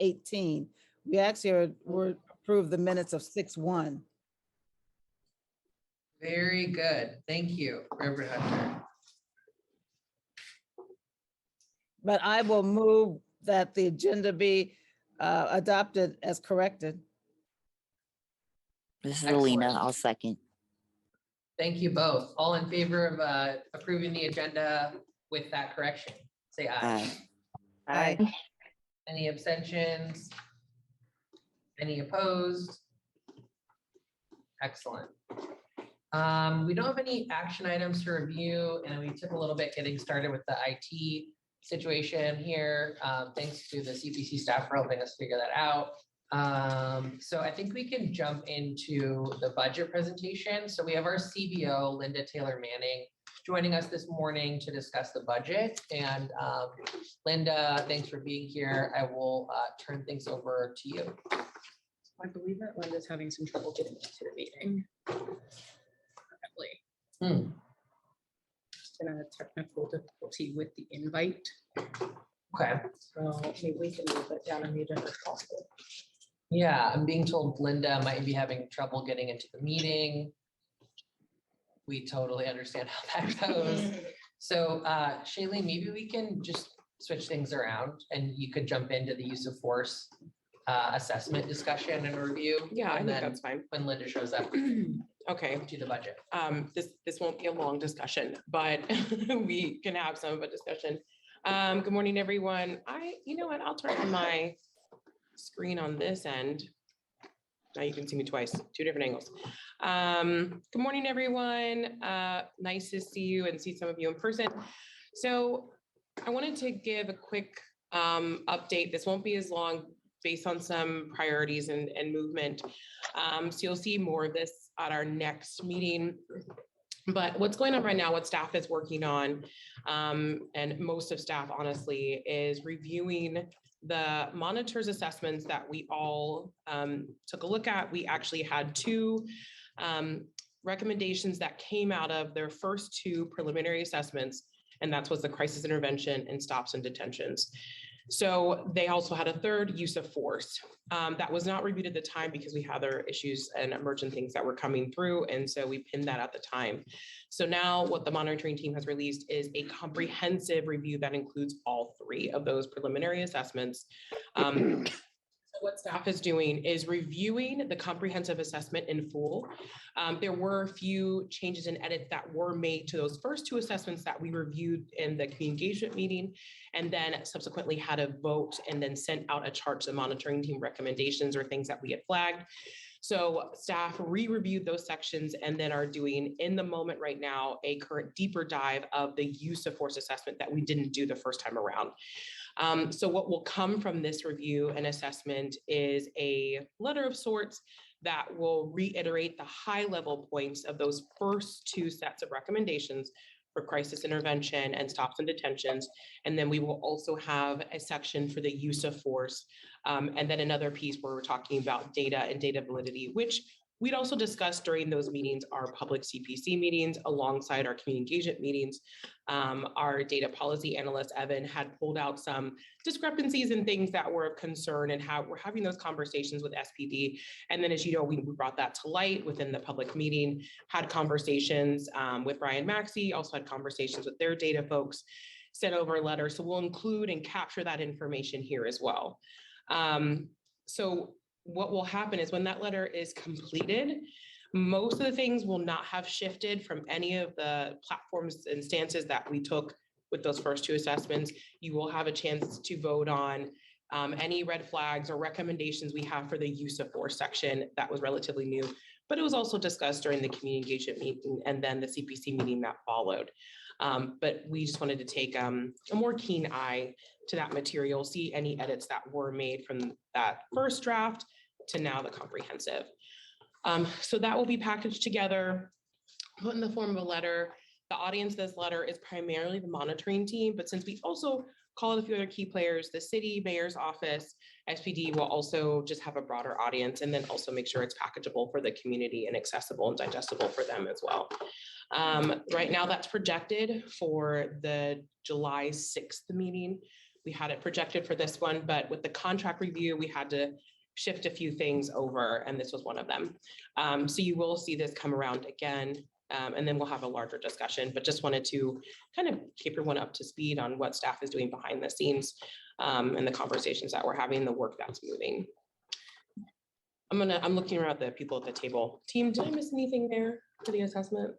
6/18. We actually were approved the minutes of 6/1. Very good. Thank you, Reverend Hunter. But I will move that the agenda be adopted as corrected. This is Excellent. Alina. I'll second. Thank you both. All in favor of approving the agenda with that correction, say aye. Aye. Any abstentions? Any opposed? Excellent. We don't have any action items to review, and we took a little bit getting started with the IT situation here. Thanks to the CPC staff for helping us figure that out. So I think we can jump into the budget presentation. So we have our CBO, Linda Taylor Manning, joining us this morning to discuss the budget. And Linda, thanks for being here. I will turn things over to you. I believe that Linda's having some trouble getting into the meeting. Just been a technical difficulty with the invite. Okay. So maybe we can move it down and mute it if possible. Yeah, I'm being told Linda might be having trouble getting into the meeting. We totally understand how that goes. So Shailene, maybe we can just switch things around and you could jump into the use of force assessment discussion and review. Yeah, I think that's fine. When Linda shows up. Okay. To the budget. This won't be a long discussion, but we can have some of a discussion. Good morning, everyone. You know what? I'll turn on my screen on this end. Now you can see me twice, two different angles. Good morning, everyone. Nice to see you and see some of you in person. So I wanted to give a quick update. This won't be as long based on some priorities and movement. So you'll see more of this at our next meeting. But what's going on right now, what staff is working on, and most of staff honestly, is reviewing the monitors assessments that we all took a look at. We actually had two recommendations that came out of their first two preliminary assessments, and that was the crisis intervention and stops and detentions. So they also had a third, use of force. That was not reviewed at the time because we had other issues and emergent things that were coming through. And so we pinned that at the time. So now what the monitoring team has released is a comprehensive review that includes all three of those preliminary assessments. So what staff is doing is reviewing the comprehensive assessment in full. There were a few changes and edits that were made to those first two assessments that we reviewed in the community engagement meeting, and then subsequently had a vote and then sent out a chart to the monitoring team recommendations or things that we had flagged. So staff re-reviewed those sections and then are doing in the moment right now a current deeper dive of the use of force assessment that we didn't do the first time around. So what will come from this review and assessment is a letter of sorts that will reiterate the high level points of those first two sets of recommendations for crisis intervention and stops and detentions. And then we will also have a section for the use of force. And then another piece where we're talking about data and data validity, which we'd also discussed during those meetings, our public CPC meetings, alongside our community engagement meetings. Our data policy analyst, Evan, had pulled out some discrepancies and things that were of concern, and how we're having those conversations with SPD. And then, as you know, we brought that to light within the public meeting, had conversations with Brian Maxey, also had conversations with their data folks, sent over a letter. So we'll include and capture that information here as well. So what will happen is when that letter is completed, most of the things will not have shifted from any of the platforms and stances that we took with those first two assessments. You will have a chance to vote on any red flags or recommendations we have for the use of force section. That was relatively new, but it was also discussed during the community engagement meeting and then the CPC meeting that followed. But we just wanted to take a more keen eye to that material, see any edits that were made from that first draft to now the comprehensive. So that will be packaged together, put in the form of a letter. The audience of this letter is primarily the monitoring team, but since we also call it a few other key players, the city, mayor's office, SPD will also just have a broader audience, and then also make sure it's packageable for the community and accessible and digestible for them as well. Right now that's projected for the July 6th meeting. We had it projected for this one, but with the contract review, we had to shift a few things over, and this was one of them. So you will see this come around again, and then we'll have a larger discussion, but just wanted to kind of keep everyone up to speed on what staff is doing behind the scenes, and the conversations that we're having, the work that's moving. I'm looking around at the people at the table. Team, did I miss anything there for the assessment?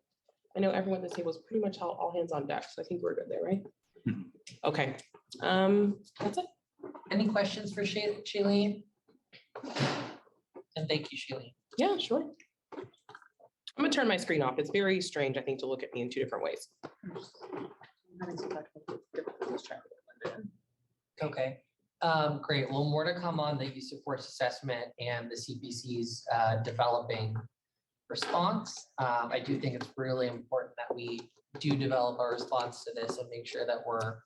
I know everyone at the table is pretty much all hands on deck, so I think we're good there, right? Okay, that's it. Any questions for Shailene? And thank you, Shailene. Yeah, sure. I'm gonna turn my screen off. It's very strange, I think, to look at me in 2 different ways. Having some technical difficulties trying to get Linda in. Okay, great. Well, more to come on the use of force assessment and the CPC's developing response. I do think it's really important that we do develop our response to this and make sure that we're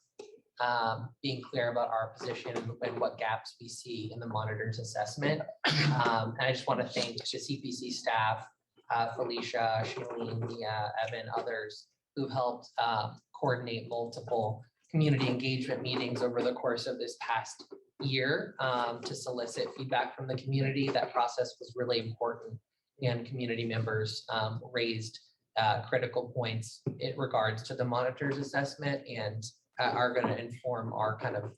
being clear about our position and what gaps we see in the monitor's assessment. And I just want to thank the CPC staff, Felicia, Shailene, Mia, Evan, others who've helped coordinate multiple community engagement meetings over the course of this past year to solicit feedback from the community. That process was really important, and community members raised critical points in regards to the monitor's assessment and are going to inform our kind of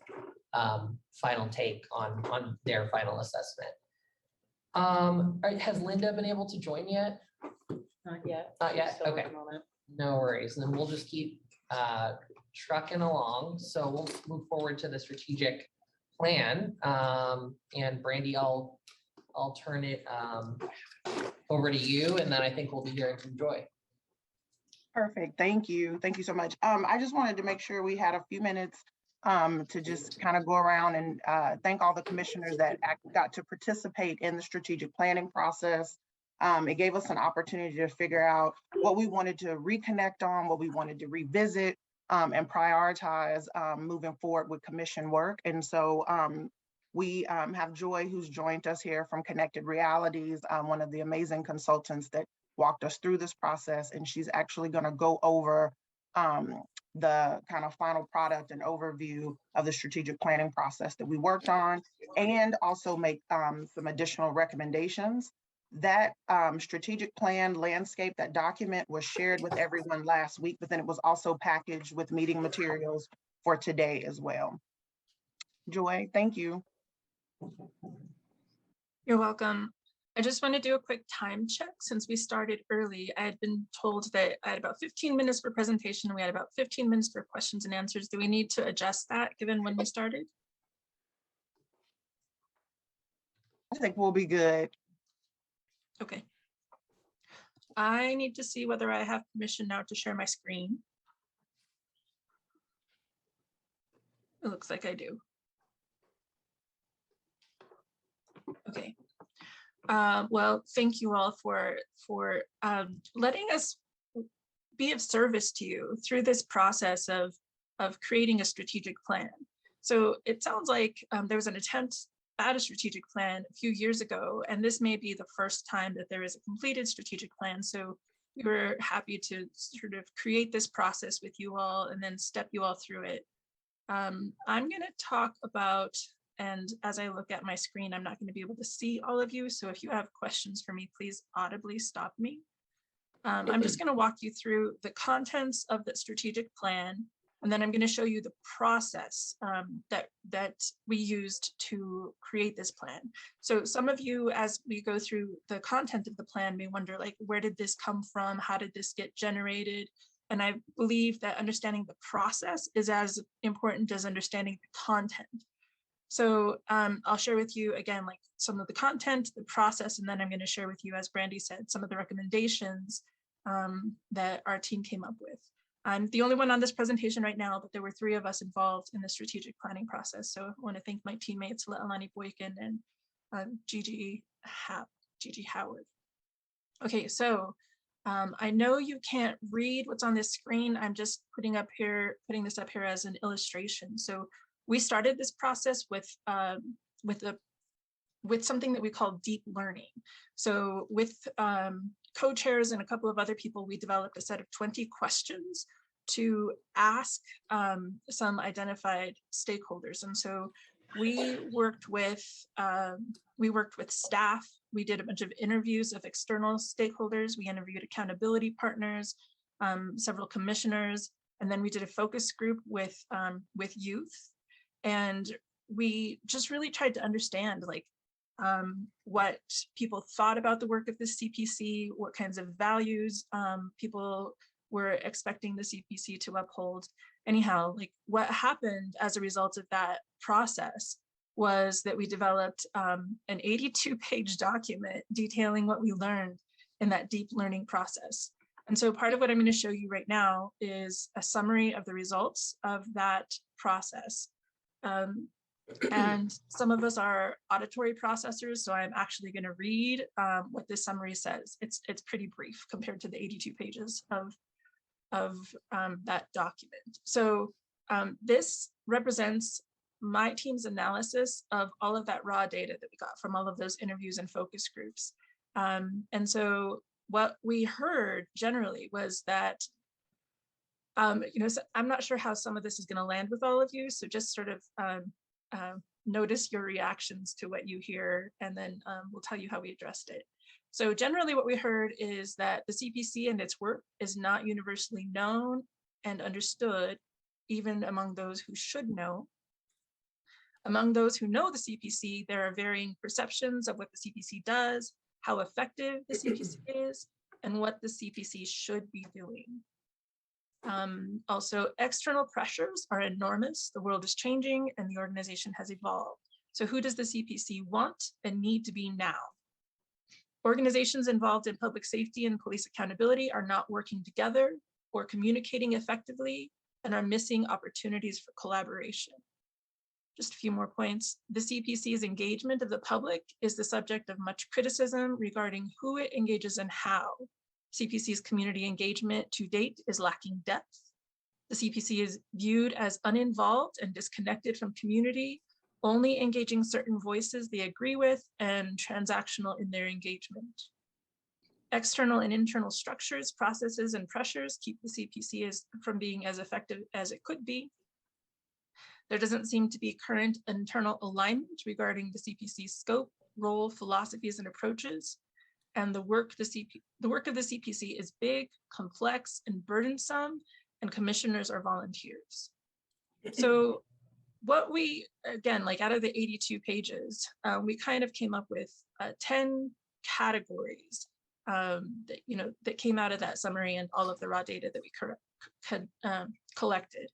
final take on their final assessment. Has Linda been able to join yet? Not yet. Not yet? Still Okay. working on it. No worries. And then we'll just keep trucking along. So we'll move forward to the strategic plan. And Brandy, I'll turn it over to you, and then I think we'll be hearing from Joy. Perfect. Thank you. Thank you so much. I just wanted to make sure we had a few minutes to just kind of go around and thank all the commissioners that got to participate in the strategic planning process. It gave us an opportunity to figure out what we wanted to reconnect on, what we wanted to revisit, and prioritize moving forward with commission work. And so we have Joy, who's joined us here from Connected Realities, one of the amazing consultants that walked us through this process, and she's actually going to go over the kind of final product and overview of the strategic planning process that we worked on, and also make some additional recommendations. That strategic plan landscape, that document was shared with everyone last week, but then it was also packaged with meeting materials for today as well. Joy, thank you. You're welcome. I just want to do a quick time check since we started early. I had been told that I had about 15 minutes for presentation. We had about 15 minutes for questions and answers. Do we need to adjust that given when we started? I think we'll be good. Okay. I need to see whether I have permission now to share my screen. It looks like I do. Okay. Well, thank you all for letting us be of service to you through this process of creating a strategic plan. So it sounds like there was an attempt at a strategic plan a few years ago, and this may be the first time that there is a completed strategic plan. So we were happy to sort of create this process with you all and then step you all through it. I'm going to talk about, and as I look at my screen, I'm not going to be able to see all of you. So if you have questions for me, please audibly stop me. I'm just going to walk you through the contents of the strategic plan, and then I'm going to show you the process that we used to create this plan. So some of you, as we go through the content of the plan, may wonder, like, where did this come from? How did this get generated? And I believe that understanding the process is as important as understanding the content. So I'll share with you again, like some of the content, the process, and then I'm going to share with you, as Brandy said, some of the recommendations that our team came up with. I'm the only one on this presentation right now, but there were 3 of us involved in the strategic planning process. So I want to thank my teammates, Leilani Boykin and Gigi Howard. Okay, so I know you can't read what's on this screen. I'm just putting this up here as an illustration. So we started this process with something that we call deep learning. So with co-chairs and a couple of other people, we developed a set of 20 questions to ask some identified stakeholders. And so we worked with staff. We did a bunch of interviews of external stakeholders. We interviewed accountability partners, several commissioners, and then we did a focus group with youth. And we just really tried to understand like what people thought about the work of the CPC, what kinds of values people were expecting the CPC to uphold. Anyhow, like what happened as a result of that process was that we developed an 82-page document detailing what we learned in that deep learning process. And so part of what I'm going to show you right now is a summary of the results of that process. And some of us are auditory processors, so I'm actually going to read what this summary says. It's pretty brief compared to the 82 pages of that document. So this represents my team's analysis of all of that raw data that we got from all of those interviews and focus groups. And so what we heard generally was that, so I'm not sure how some of this is going to land with all of you, so just sort of notice your reactions to what you hear, and then we'll tell you how we addressed it. So generally what we heard is that the CPC and its work is not universally known and understood, even among those who should know. Among those who know the CPC, there are varying perceptions of what the CPC does, how effective the CPC is, and what the CPC should be doing. Also, external pressures are enormous. The world is changing and the organization has evolved. So who does the CPC want and need to be now? Organizations involved in public safety and police accountability are not working together or communicating effectively and are missing opportunities for collaboration. Just a few more points. The CPC's engagement of the public is the subject of much criticism regarding who it engages and how. CPC's community engagement to date is lacking depth. The CPC is viewed as uninvolved and disconnected from community, only engaging certain voices they agree with and transactional in their engagement. External and internal structures, processes, and pressures keep the CPC from being as effective as it could be. There doesn't seem to be current internal alignment regarding the CPC's scope, role, philosophies, and approaches. And the work of the CPC is big, complex, and burdensome, and commissioners are volunteers. So what we, again, like out of the 82 pages, we kind of came up with 10 categories that came out of that summary and all of the raw data that we collected.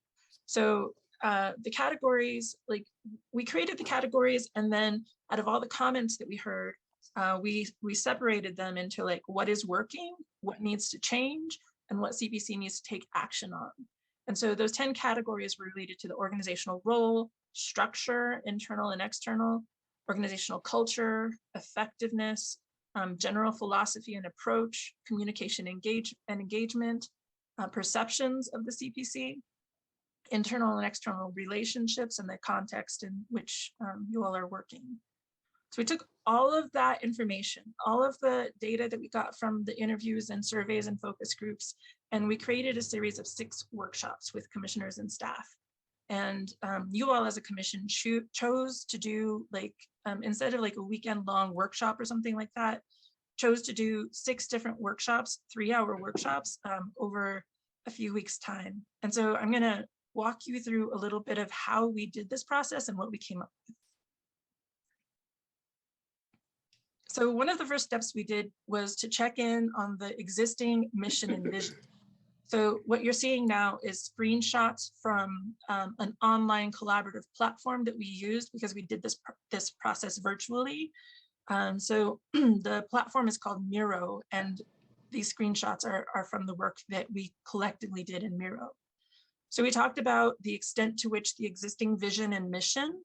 So the categories, like we created the categories, and then out of all the comments that we heard, we separated them into like what is working, what needs to change, and what CPC needs to take action on. And so those 10 categories were related to the organizational role, structure, internal and external, organizational culture, effectiveness, general philosophy and approach, communication engagement, perceptions of the CPC, internal and external relationships, and the context in which you all are working. So we took all of that information, all of the data that we got from the interviews and surveys and focus groups, and we created a series of 6 workshops with commissioners and staff. And you all as a commission chose to do like, instead of like a weekend-long workshop or something like that, chose to do 6 different workshops, 3-hour workshops over a few weeks' time. And so I'm gonna walk you through a little bit of how we did this process and what we came up with. So one of the first steps we did was to check in on the existing mission and vision. So what you're seeing now is screenshots from an online collaborative platform that we used because we did this process virtually. So the platform is called Miro, and these screenshots are from the work that we collectively did in Miro. So we talked about the extent to which the existing vision and mission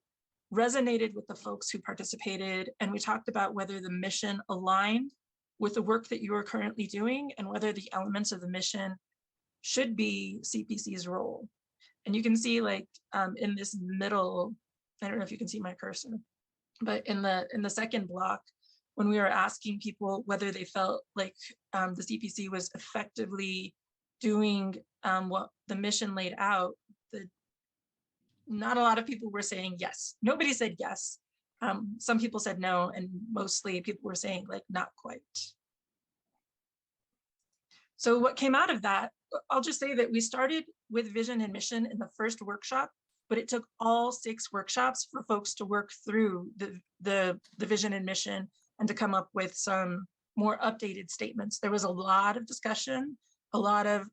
resonated with the folks who participated, and we talked about whether the mission aligned with the work that you are currently doing and whether the elements of the mission should be CPC's role. And you can see like in this middle, I don't know if you can see my cursor, but in the second block, when we were asking people whether they felt like the CPC was effectively doing what the mission laid out, not a lot of people were saying yes. Nobody said yes. Some people said no, and mostly people were saying like not quite. So what came out of that, I'll just say that we started with vision and mission in the first workshop, but it took all 6 workshops for folks to work through the vision and mission and to come up with some more updated statements. There was a lot of discussion, a lot of,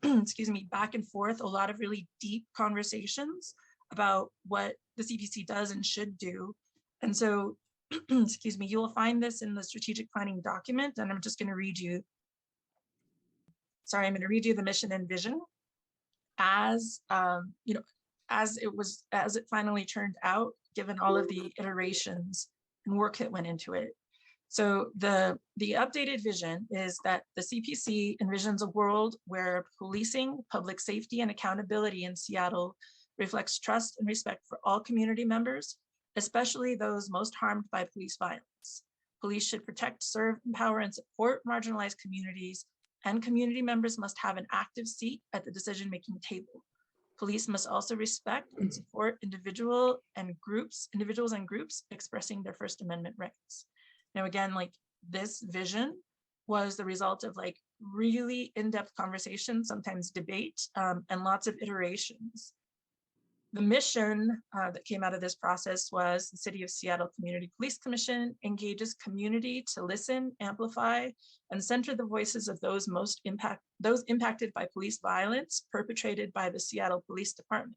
excuse me, back and forth, a lot of really deep conversations about what the CPC does and should do. And so, excuse me, you will find this in the strategic planning document, and I'm just going to read you. Sorry, I'm going to read you the mission and vision as, you know, as it finally turned out, given all of the iterations and work that went into it. So the updated vision is that the CPC envisions a world where policing, public safety, and accountability in Seattle reflects trust and respect for all community members, especially those most harmed by police violence. Police should protect, serve, empower, and support marginalized communities, and community members must have an active seat at the decision-making table. Police must also respect and support individuals and groups expressing their First Amendment rights. Now, again, like this vision was the result of like really in-depth conversation, sometimes debate, and lots of iterations. The mission that came out of this process was the City of Seattle Community Police Commission engages community to listen, amplify, and center the voices of those impacted by police violence perpetrated by the Seattle Police Department.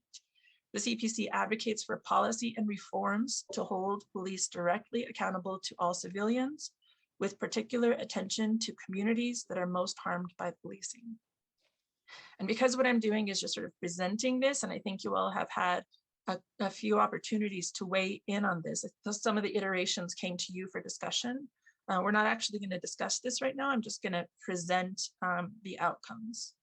The CPC advocates for policy and reforms to hold police directly accountable to all civilians, with particular attention to communities that are most harmed by policing. And because what I'm doing is just sort of presenting this, and I think you all have had a few opportunities to weigh in on this. Some of the iterations came to you for discussion. We're not actually going to discuss this right now. I'm just going to present the outcomes.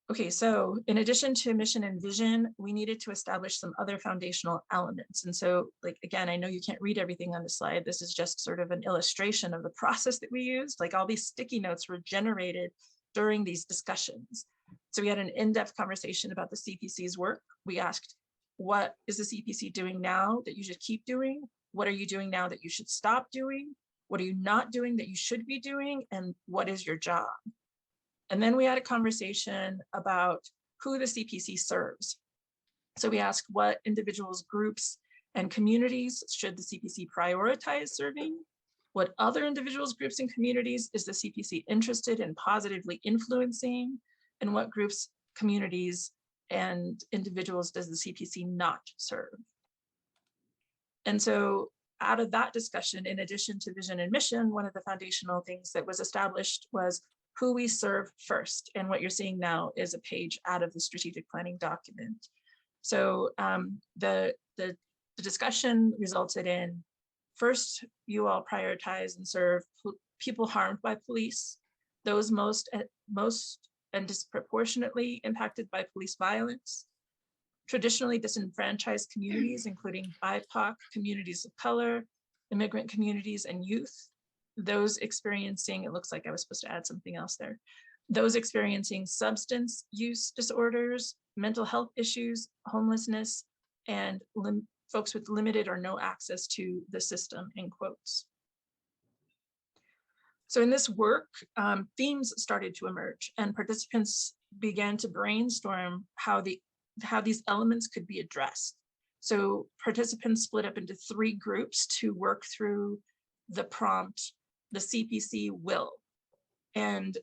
Okay, so in addition to mission and vision, we needed to establish some other foundational elements. And so, like, again, I know you can't read everything on the slide. This is just sort of an illustration of the process that we used. Like all these sticky notes were generated during these discussions. So we had an in-depth conversation about the CPC's work. We asked, what is the CPC doing now that you should keep doing? What are you doing now that you should stop doing? What are you not doing that you should be doing? And what is your job? And then we had a conversation about who the CPC serves. So we asked what individuals, groups, and communities should the CPC prioritize serving? What other individuals, groups, and communities is the CPC interested in positively influencing? And what groups, communities, and individuals does the CPC not serve? And so out of that discussion, in addition to vision and mission, one of the foundational things that was established was who we serve first. And what you're seeing now is a page out of the strategic planning document. So the discussion resulted in, first, you all prioritize and serve people harmed by police, those most and disproportionately impacted by police violence, traditionally disenfranchised communities, including BIPOC, communities of color, immigrant communities, and youth, those experiencing, it looks like I was supposed to add something else there, those experiencing substance use disorders, mental health issues, homelessness, and folks with limited or no access to the system, in quotes. So in this work, themes started to emerge and participants began to brainstorm how these elements could be addressed. So participants split up into 3 groups to work through the prompt, the CPC will. And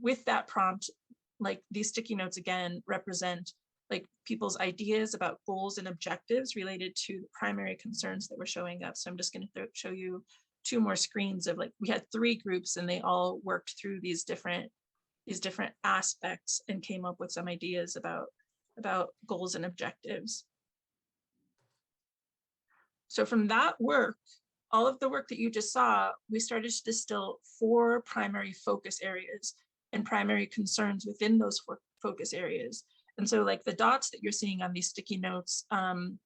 with that prompt, like these sticky notes again represent like people's ideas about goals and objectives related to the primary concerns that were showing up. So I'm just going to show you 2 more screens of, like, we had 3 groups and they all worked through these different aspects and came up with some ideas about goals and objectives. So from that work, all of the work that you just saw, we started to distill 4 primary focus areas and primary concerns within those 4 focus areas. And so, like, the dots that you're seeing on these sticky notes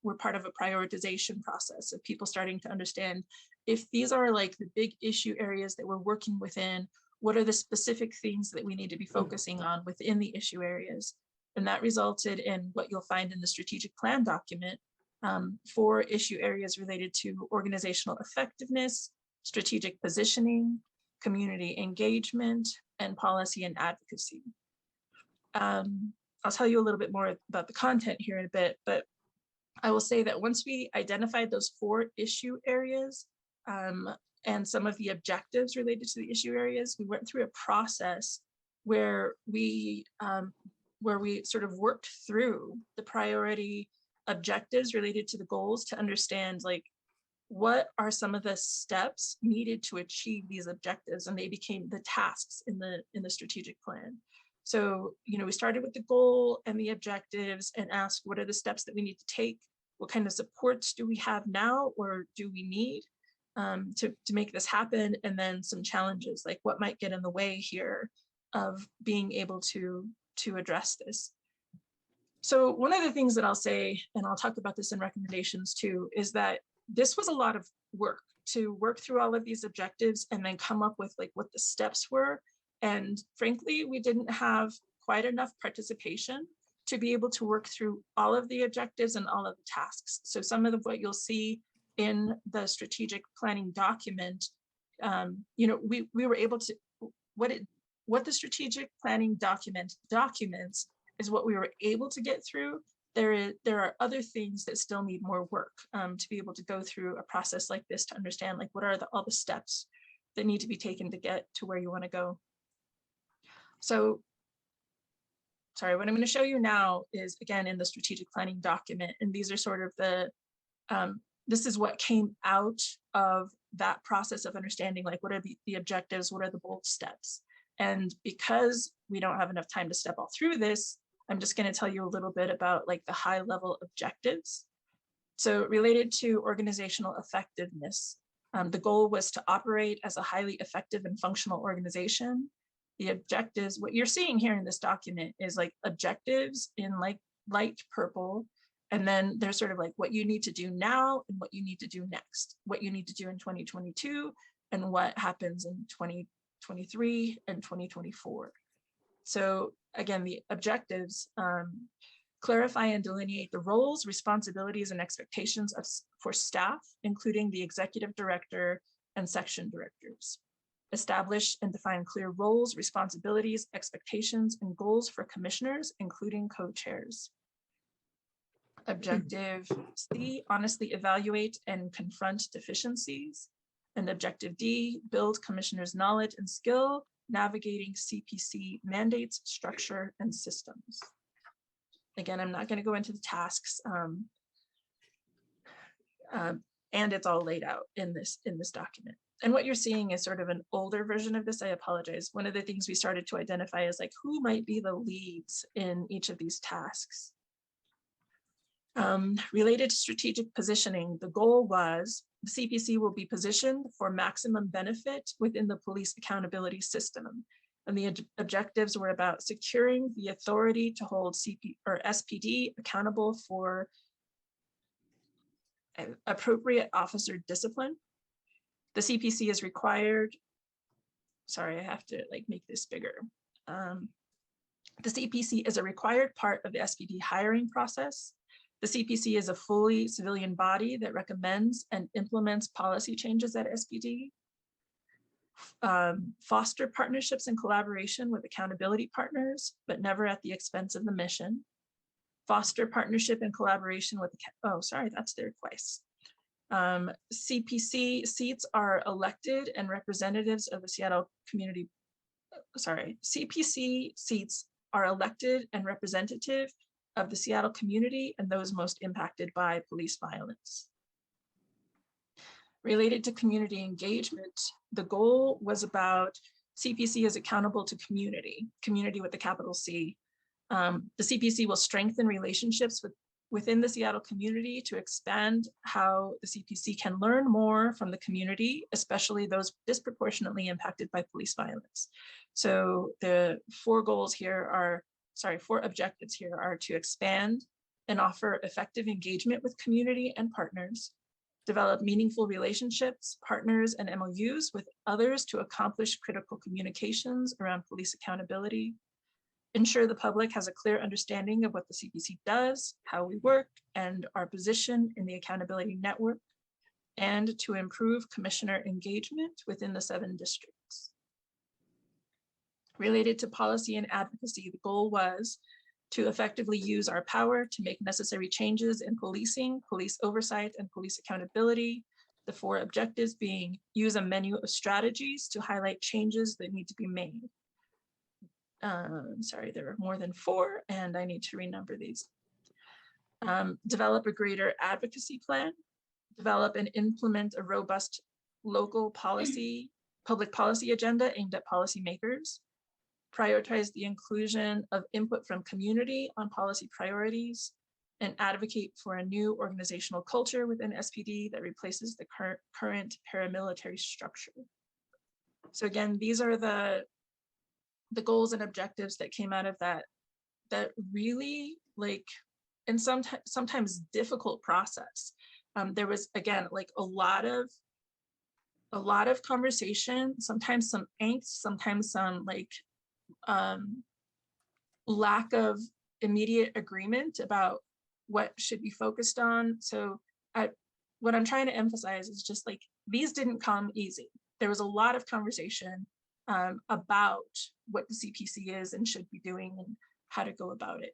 were part of a prioritization process of people starting to understand if these are like the big issue areas that we're working within, what are the specific things that we need to be focusing on within the issue areas. And that resulted in what you'll find in the strategic plan document, 4 issue areas related to organizational effectiveness, strategic positioning, community engagement, and policy and advocacy. I'll tell you a little bit more about the content here in a bit, but I will say that once we identified those 4 issue areas and some of the objectives related to the issue areas, we went through a process where we sort of worked through the priority objectives related to the goals to understand, like, what are some of the steps needed to achieve these objectives, and they became the tasks in the strategic plan. So, you know, we started with the goal and the objectives and asked, what are the steps that we need to take? What kind of supports do we have now or do we need to make this happen? And then some challenges, like what might get in the way here of being able to address this. So one of the things that I'll say, and I'll talk about this in recommendations too, is that this was a lot of work to work through all of these objectives and then come up with like what the steps were. And frankly, we didn't have quite enough participation to be able to work through all of the objectives and all of the tasks. So some of what you'll see in the strategic planning document, you know, we were able to, what the strategic planning document documents is what we were able to get through. There are other things that still need more work to be able to go through a process like this to understand, like, what are all the steps that need to be taken to get to where you want to go. So, sorry, what I'm going to show you now is, again, in the strategic planning document, and these are sort of the, this is what came out of that process of understanding, like, what are the objectives, what are the bold steps. And because we don't have enough time to step all through this, I'm just going to tell you a little bit about like the high level objectives. So related to organizational effectiveness, the goal was to operate as a highly effective and functional organization. The objectives, what you're seeing here in this document is like objectives in like light purple. And then there's sort of like what you need to do now and what you need to do next, what you need to do in 2022 and what happens in 2023 and 2024. So again, the objectives clarify and delineate the roles, responsibilities, and expectations for staff, including the executive director and section directors. Establish and define clear roles, responsibilities, expectations, and goals for commissioners, including co-chairs. Objective C, honestly evaluate and confront deficiencies. And objective D, build commissioners' knowledge and skill navigating CPC mandates, structure, and systems. Again, I'm not going to go into the tasks, and it's all laid out in this document. And what you're seeing is sort of an older version of this. I apologize. One of the things we started to identify is like who might be the leads in each of these tasks. Related to strategic positioning, the goal was the CPC will be positioned for maximum benefit within the police accountability system. And the objectives were about securing the authority to hold SPD accountable for appropriate officer discipline. The CPC is required, sorry, I have to like make this bigger. The CPC is a required part of the SPD hiring process. The CPC is a fully civilian body that recommends and implements policy changes at SPD. Foster partnerships and collaboration with accountability partners, but never at the expense of the mission. Foster partnership and collaboration with, oh, sorry, that's there twice. CPC seats are elected and representatives of the Seattle community, sorry, CPC seats are elected and representative of the Seattle community and those most impacted by police violence. Related to community engagement, the goal was about CPC is accountable to community with a capital C. The CPC will strengthen relationships within the Seattle community to expand how the CPC can learn more from the community, especially those disproportionately impacted by police violence. So the 4 goals here are, sorry, 4 objectives here are to expand and offer effective engagement with community and partners, develop meaningful relationships, partners, and MOUs with others to accomplish critical communications around police accountability, ensure the public has a clear understanding of what the CPC does, how we work, and our position in the accountability network, and to improve commissioner engagement within the 7 districts. Related to policy and advocacy, the goal was to effectively use our power to make necessary changes in policing, police oversight, and police accountability. The 4 objectives being use a menu of strategies to highlight changes that need to be made. Sorry, there are more than 4 and I need to renumber these. Develop a greater advocacy plan, develop and implement a robust local policy, public policy agenda aimed at policymakers, prioritize the inclusion of input from community on policy priorities, and advocate for a new organizational culture within SPD that replaces the current paramilitary structure. So again, these are the goals and objectives that came out of that really like, and sometimes difficult process. There was, again, like a lot of conversation, sometimes some angst, sometimes some like lack of immediate agreement about what should be focused on. So what I'm trying to emphasize is just like, these didn't come easy. There was a lot of conversation about what the CPC is and should be doing and how to go about it.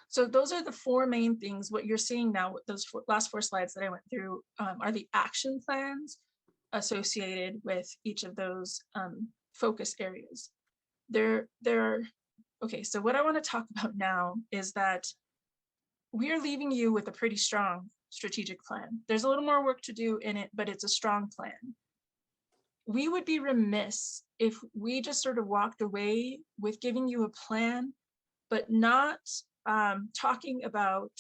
So those are the 4 main things. What you're seeing now with those last 4 slides that I went through are the action plans associated with each of those focus areas. Okay, so what I want to talk about now is that we are leaving you with a pretty strong strategic plan. There's a little more work to do in it, but it's a strong plan. We would be remiss if we just sort of walked away with giving you a plan, but not talking about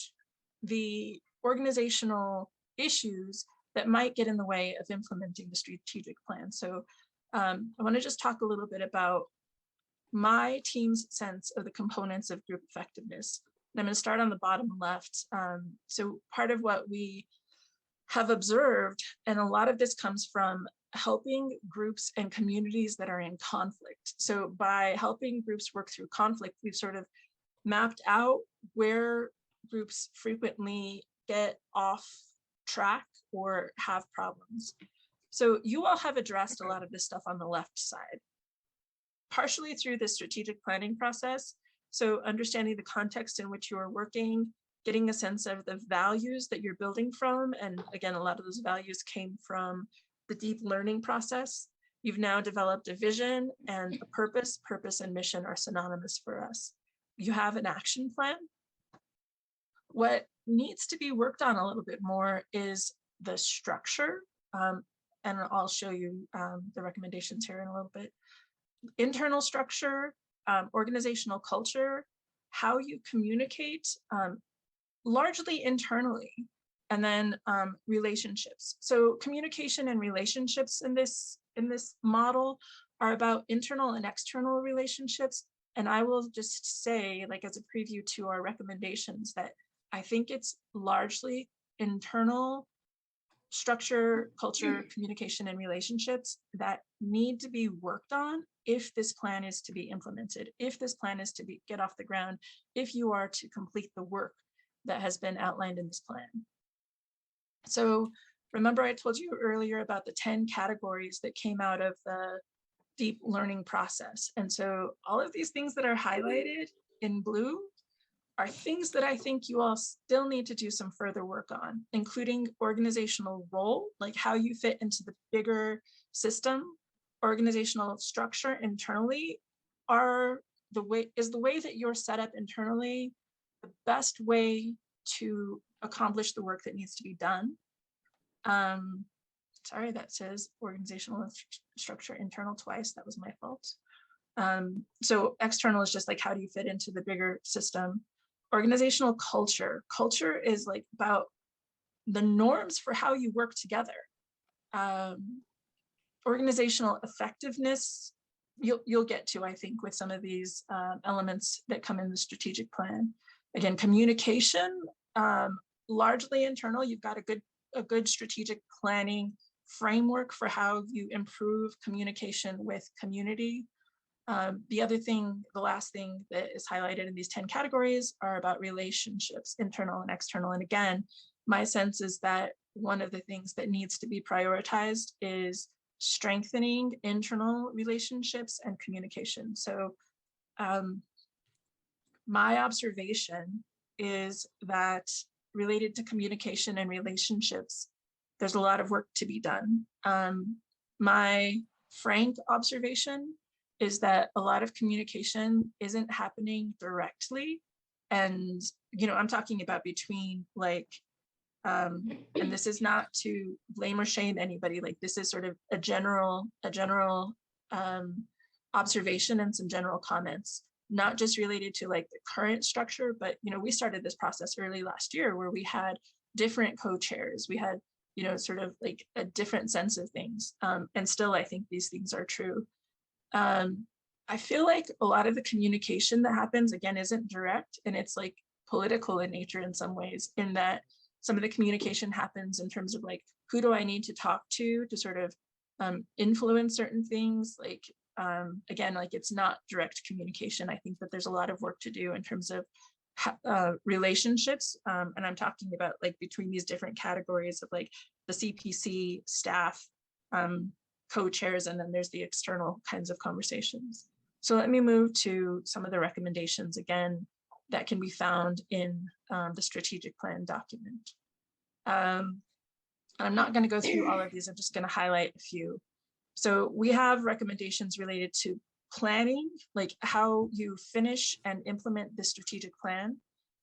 the organizational issues that might get in the way of implementing the strategic plan. So I want to just talk a little bit about my team's sense of the components of group effectiveness. And I'm going to start on the bottom left. So part of what we have observed, and a lot of this comes from helping groups and communities that are in conflict. So by helping groups work through conflict, we've sort of mapped out where groups frequently get off track or have problems. So you all have addressed a lot of this stuff on the left side, partially through the strategic planning process. So understanding the context in which you are working, getting a sense of the values that you're building from. And again, a lot of those values came from the deep learning process. You've now developed a vision and a purpose. Purpose and mission are synonymous for us. You have an action plan. What needs to be worked on a little bit more is the structure. And I'll show you the recommendations here in a little bit. Internal structure, organizational culture, how you communicate, largely internally, and then relationships. So communication and relationships in this model are about internal and external relationships. And I will just say, like as a preview to our recommendations, that I think it's largely internal structure, culture, communication, and relationships that need to be worked on if this plan is to be implemented, if this plan is to get off the ground, if you are to complete the work that has been outlined in this plan. So remember I told you earlier about the 10 categories that came out of the deep learning process. And so all of these things that are highlighted in blue are things that I think you all still need to do some further work on, including organizational role, like how you fit into the bigger system, organizational structure internally, is the way that you're set up internally the best way to accomplish the work that needs to be done. Sorry, that says organizational structure internal twice. That was my fault. So external is just like, how do you fit into the bigger system? Organizational culture. Culture is like about the norms for how you work together. Organizational effectiveness, you'll get to, I think, with some of these elements that come in the strategic plan. Again, communication, largely internal. You've got a a good strategic planning framework for how you improve communication with community. The last thing that is highlighted in these 10 categories are about relationships, internal and external. And again, my sense is that one of the things that needs to be prioritized is strengthening internal relationships and communication. So my observation is that related to communication and relationships, there's a lot of work to be done. My frank observation is that a lot of communication isn't happening directly. And, you know, I'm talking about between like, and this is not to blame or shame anybody, like this is sort of a general observation and some general comments, not just related to like the current structure, but, you know, we started this process early last year where we had different co-chairs, we had, you know, sort of like a different sense of things. And still, I think these things are true. I feel like a lot of the communication that happens, again, isn't direct, and it's like political in nature in some ways, in that some of the communication happens in terms of like, who do I need to talk to sort of influence certain things? Like, again, like it's not direct communication. I think that there's a lot of work to do in terms of relationships. And I'm talking about like between these different categories of like the CPC staff, co-chairs, and then there's the external kinds of conversations. So let me move to some of the recommendations again that can be found in the strategic plan document. I'm not going to go through all of these. I'm just going to highlight a few. So we have recommendations related to planning, like how you finish and implement the strategic plan,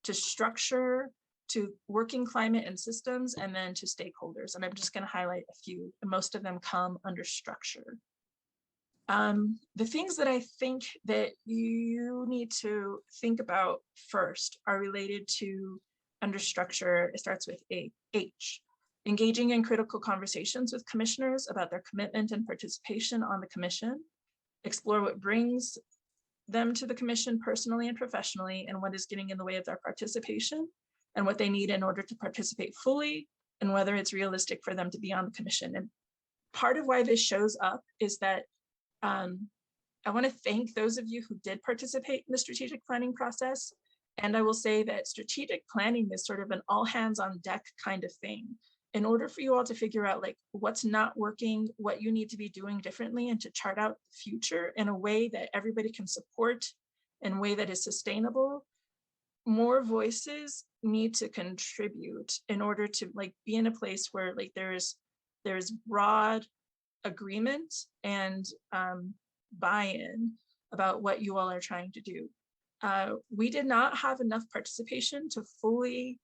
to structure, to working climate and systems, and then to stakeholders. And I'm just going to highlight a few, and most of them come under structure. The things that I think that you need to think about first are related to under structure. It starts with H, engaging in critical conversations with commissioners about their commitment and participation on the commission, explore what brings them to the commission personally and professionally, and what is getting in the way of their participation, and what they need in order to participate fully, and whether it's realistic for them to be on the commission. And part of why this shows up is that I want to thank those of you who did participate in the strategic planning process. And I will say that strategic planning is sort of an all hands on deck kind of thing. In order for you all to figure out like what's not working, what you need to be doing differently, and to chart out the future in a way that everybody can support, in a way that is sustainable, more voices need to contribute in order to like be in a place where like there's broad agreement and buy-in about what you all are trying to do. We did not have enough participation to fully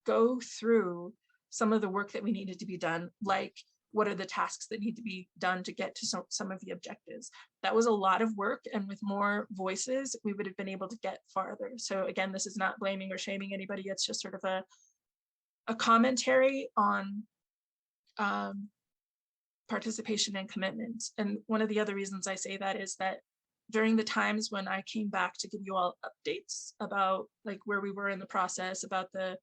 go through some of the work that we needed to be done, like what are the tasks that need to be done to get to some of the objectives. That was a lot of work, and with more voices, we would have been able to get farther. So again, this is not blaming or shaming anybody. It's just sort of a commentary on participation and commitment. And one of the other reasons I say that is that during the times when I came back to give you all updates about like where we were in the process, about the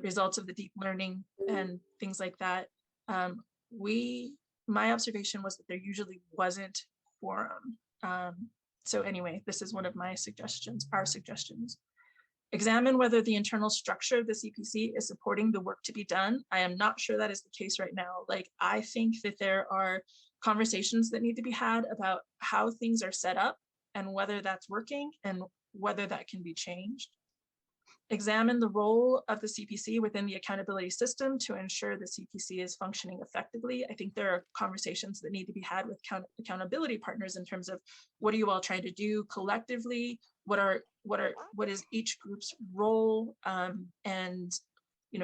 results of the deep learning and things like that, my observation was that there usually wasn't quorum. So anyway, this is one of my suggestions, our suggestions. Examine whether the internal structure of the CPC is supporting the work to be done. I am not sure that is the case right now. Like, I think that there are conversations that need to be had about how things are set up and whether that's working and whether that can be changed. Examine the role of the CPC within the accountability system to ensure the CPC is functioning effectively. I think there are conversations that need to be had with accountability partners in terms of what are you all trying to do collectively? What is each group's role, and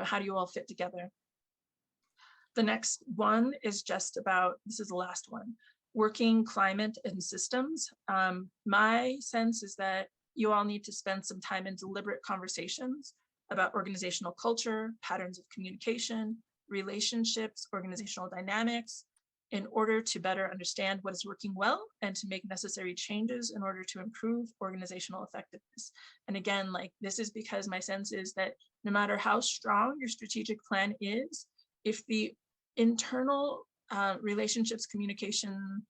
how do you all fit together? The next one is just about, this is the last one, working climate and systems. My sense is that you all need to spend some time in deliberate conversations about organizational culture, patterns of communication, relationships, organizational dynamics, in order to better understand what is working well and to make necessary changes in order to improve organizational effectiveness. And again, like, this is because my sense is that no matter how strong your strategic plan is, if the internal relationships, communication,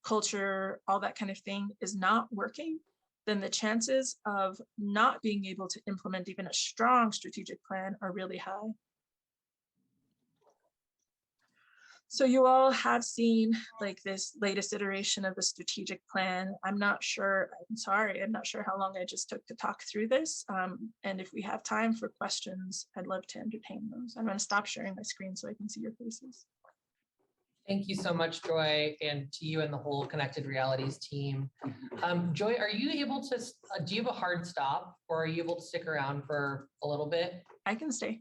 culture, all that kind of thing is not working, then the chances of not being able to implement even a strong strategic plan are really high. So you all have seen like this latest iteration of the strategic plan. I'm not sure, I'm sorry, I'm not sure how long I just took to talk through this. And if we have time for questions, I'd love to entertain those. I'm going to stop sharing my screen so I can see your faces. Thank you so much, Joy, and to you and the whole Connected Realities team. Joy, are you able to, do you have a hard stop, or are you able to stick around for a little bit? I can stay.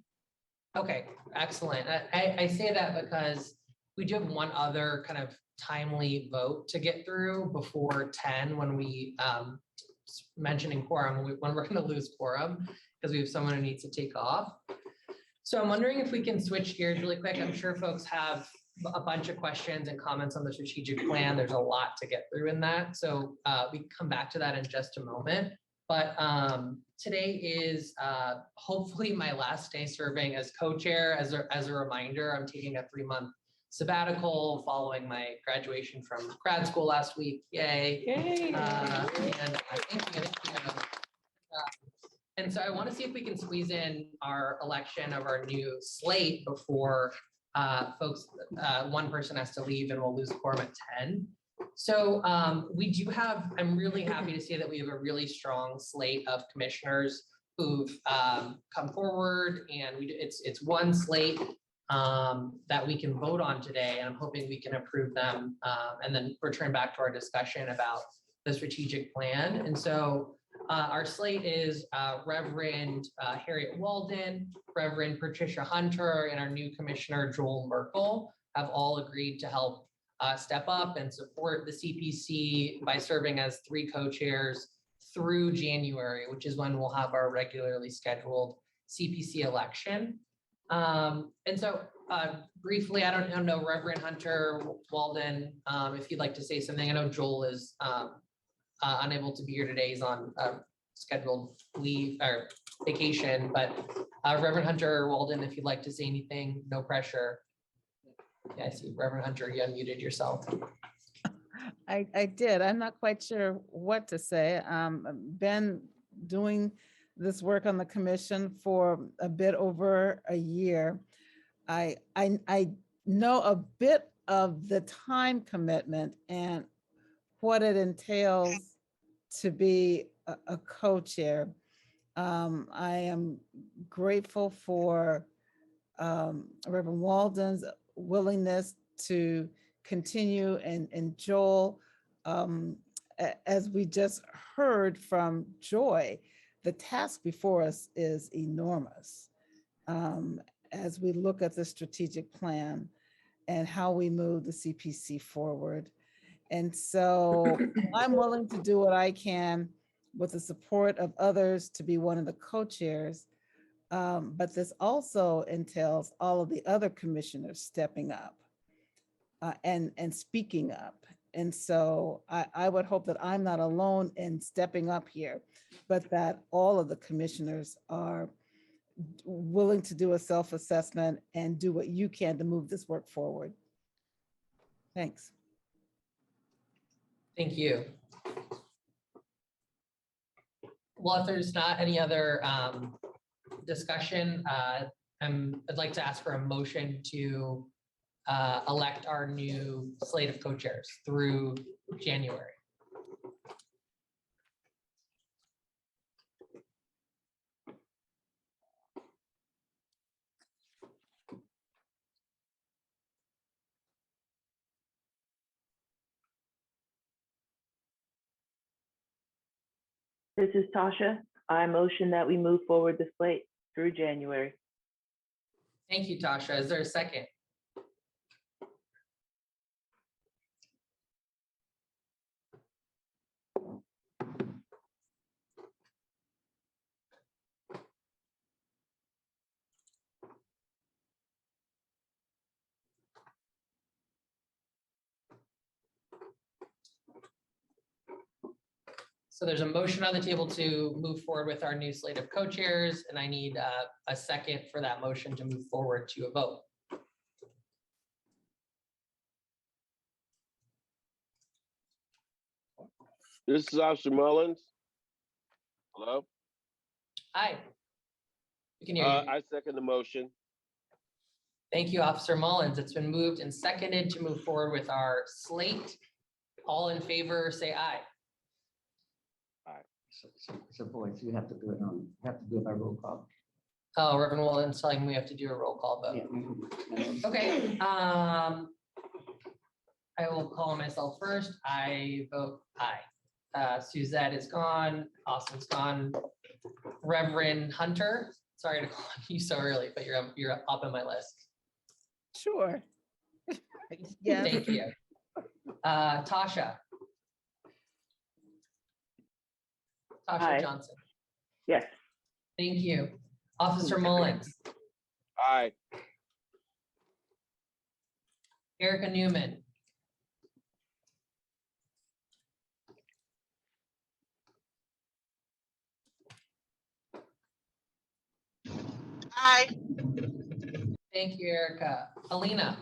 Okay, excellent. I say that because we do have one other kind of timely vote to get through before 10 when we, mentioning quorum, when we're going to lose quorum because we have someone who needs to take off. So I'm wondering if we can switch gears really quick. I'm sure folks have a bunch of questions and comments on the strategic plan. There's a lot to get through in that. So we can come back to that in just a moment. But today is hopefully my last day serving as co-chair. As a reminder, I'm taking a 3-month sabbatical following my graduation from grad school last week. Yay. Yay. And so I want to see if we can squeeze in our election of our new slate before folks, one person has to leave and we'll lose quorum at 10. So we do have, I'm really happy to say that we have a really strong slate of commissioners who've come forward, and it's one slate that we can vote on today, and I'm hoping we can approve them and then return back to our discussion about the strategic plan. And so our slate is Reverend Harriet Walden, Reverend Patricia Hunter, and our new commissioner, Joel Merkel, have all agreed to help step up and support the CPC by serving as 3 co-chairs through January, which is when we'll have our regularly scheduled CPC election. And so briefly, I don't know, Reverend Hunter Walden, if you'd like to say something. I know Joel is unable to be here today. He's on scheduled leave or vacation, but Reverend Hunter Walden, if you'd like to say anything, no pressure. Yeah, I see Reverend Hunter, you unmuted yourself. I did. I'm not quite sure what to say. Been doing this work on the commission for a bit over a year. I know a bit of the time commitment and what it entails to be a co-chair. I am grateful for Reverend Walden's willingness to continue, and Joel, as we just heard from Joy, the task before us is enormous as we look at the strategic plan and how we move the CPC forward. And so I'm willing to do what I can with the support of others to be one of the co-chairs. But this also entails all of the other commissioners stepping up and speaking up. And so I would hope that I'm not alone in stepping up here, but that all of the commissioners are willing to do a self-assessment and do what you can to move this work forward. Thanks. Thank you. Well, if there's not any other discussion, I'd like to ask for a motion to elect our new slate of co-chairs through January. This is Tasha. I motion that we move forward the slate through January. Thank you, Tasha. Is there a second? So there's a motion on the table to move forward with our new slate of co-chairs, and I need a second for that motion to move forward to a vote. This is Officer Mullins. Hello? Hi. We can hear you. I second the motion. Thank you, Officer Mullins. It's been moved and seconded to move forward with our slate. All in favor, say aye. So boys, you have to do it on, you have to do it by roll call. Oh, Reverend Walden's telling me we have to do a roll call vote. Yeah. Okay, I will call myself first. I vote aye. Suzette is gone, Austin's gone. Reverend Hunter, sorry to call you so early, but you're up on my list. Sure. Yes. Thank you. Tasha. Tasha Aye. Johnson, Yes. thank you. Officer Mullins, Aye. Erica Newman, Aye. thank you, Erica. Alina,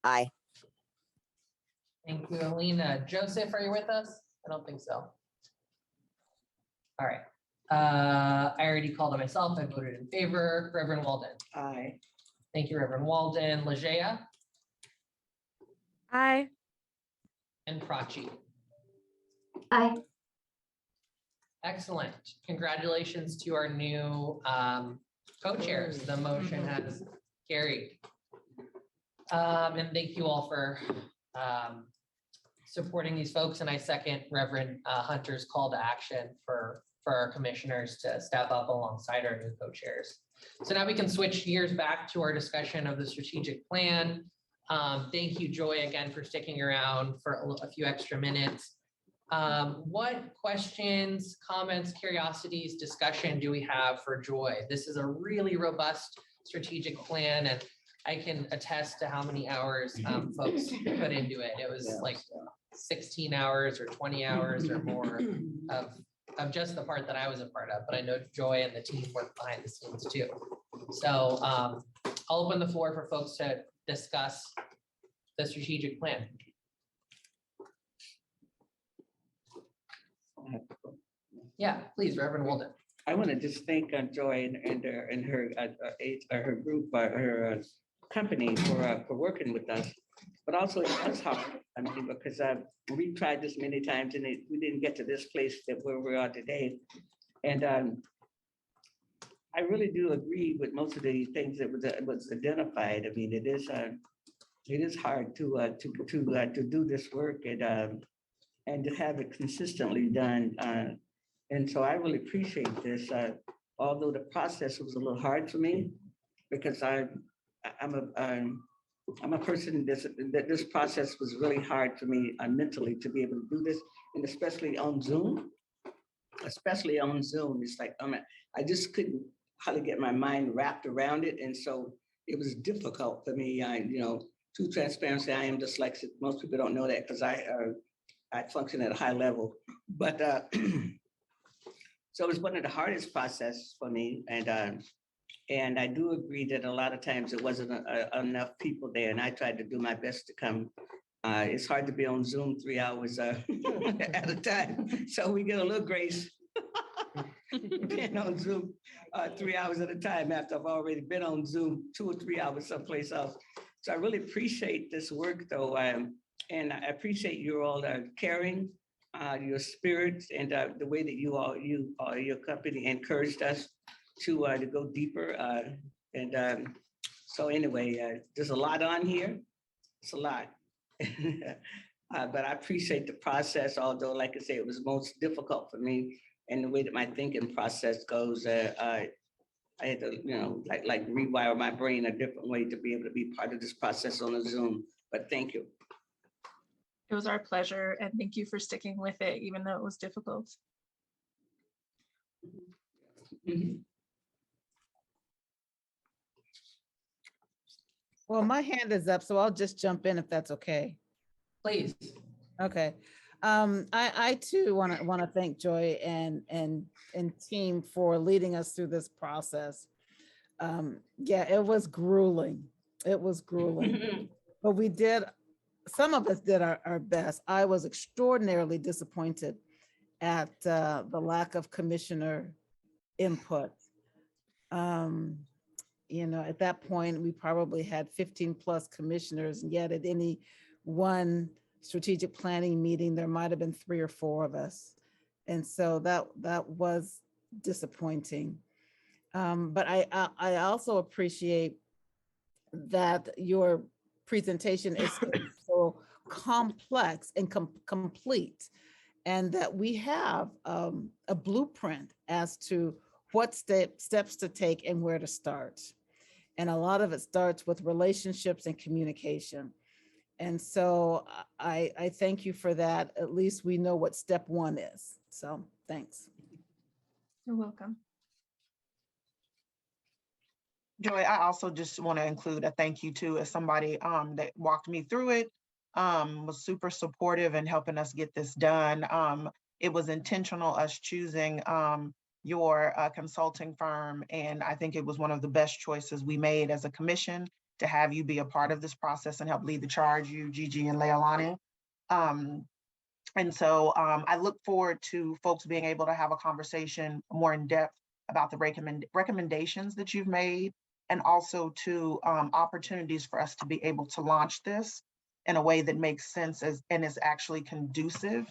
Aye. thank you, Alina. Joseph, are you with us? I don't think so. All right. I already called on myself. I voted in favor. Reverend Walden. Aye. Thank you, Reverend Walden. Lejeya Aye. and Prachi. Aye. Excellent. Congratulations to our new co-chairs. The motion has carried. And thank you all for supporting these folks. And I second Reverend Hunter's call to action for our commissioners to step up alongside our new co-chairs. So now we can switch gears back to our discussion of the strategic plan. Thank you, Joy, again, for sticking around for a few extra minutes. What questions, comments, curiosities, discussion do we have for Joy? This is a really robust strategic plan, and I can attest to how many hours folks put into it. It was like 16 hours or 20 hours or more of just the part that I was a part of, but I know Joy and the team worked behind the scenes too. So I'll open the floor for folks to discuss the strategic plan. Yeah, please, Reverend Walden. I want to just thank Joy and her group, her company for working with us. But also it was hard, I mean, because we tried this many times and we didn't get to this place where we are today. And I really do agree with most of the things that was identified. I mean, it is hard to do this work and to have it consistently done. And so I really appreciate this, although the process was a little hard for me because I'm a person that this process was really hard for me mentally to be able to do this, and especially on Zoom. It's like I just couldn't hardly get my mind wrapped around it, and so it was difficult for me. True transparency, I am dyslexic. Most people don't know that because I function at a high level, but so it was one of the hardest process for me, and I do agree that a lot of times it wasn't enough people there, and I tried to do my best to come. It's hard to be on Zoom 3 hours at a time, so we get a little grace being on Zoom 3 hours at a time after I've already been on Zoom 2 or 3 hours someplace else. So I really appreciate this work, though, and I appreciate you all caring, your spirit, and the way that your company encouraged us to go deeper. So anyway, there's a lot on here. It's a lot. But I appreciate the process, although, like I say, it was most difficult for me and the way that my thinking process goes. I had to, like rewire my brain a different way to be able to be part of this process on a Zoom. But thank you. It was our pleasure, and thank you for sticking with it, even though it was difficult. Mhm. Well, my hand is up, so I'll just jump in if that's okay. Please. Okay. I too want to thank Joy and team for leading us through this process. Yeah, it was grueling. It was grueling, but we did some of us did our best. I was extraordinarily disappointed at the lack of commissioner input. You know, at that point, we probably had 15 plus commissioners, and yet at any one strategic planning meeting, there might have been 3 or 4 of us. And so that was disappointing. But I also appreciate that your presentation is so complex and complete, and that we have a blueprint as to what steps to take and where to start. And a lot of it starts with relationships and communication. And so I thank you for that. At least we know what step 1 is. So thanks. You're welcome. Joy, I also just want to include a thank you to as somebody that walked me through it, was super supportive in helping us get this done. It was intentional us choosing your consulting firm, and I think it was one of the best choices we made as a commission to have you be a part of this process and help lead the charge, you, Gigi, and Leilani. And so I look forward to folks being able to have a conversation more in depth about the recommendations that you've made, and also to opportunities for us to be able to launch this in a way that makes sense and is actually conducive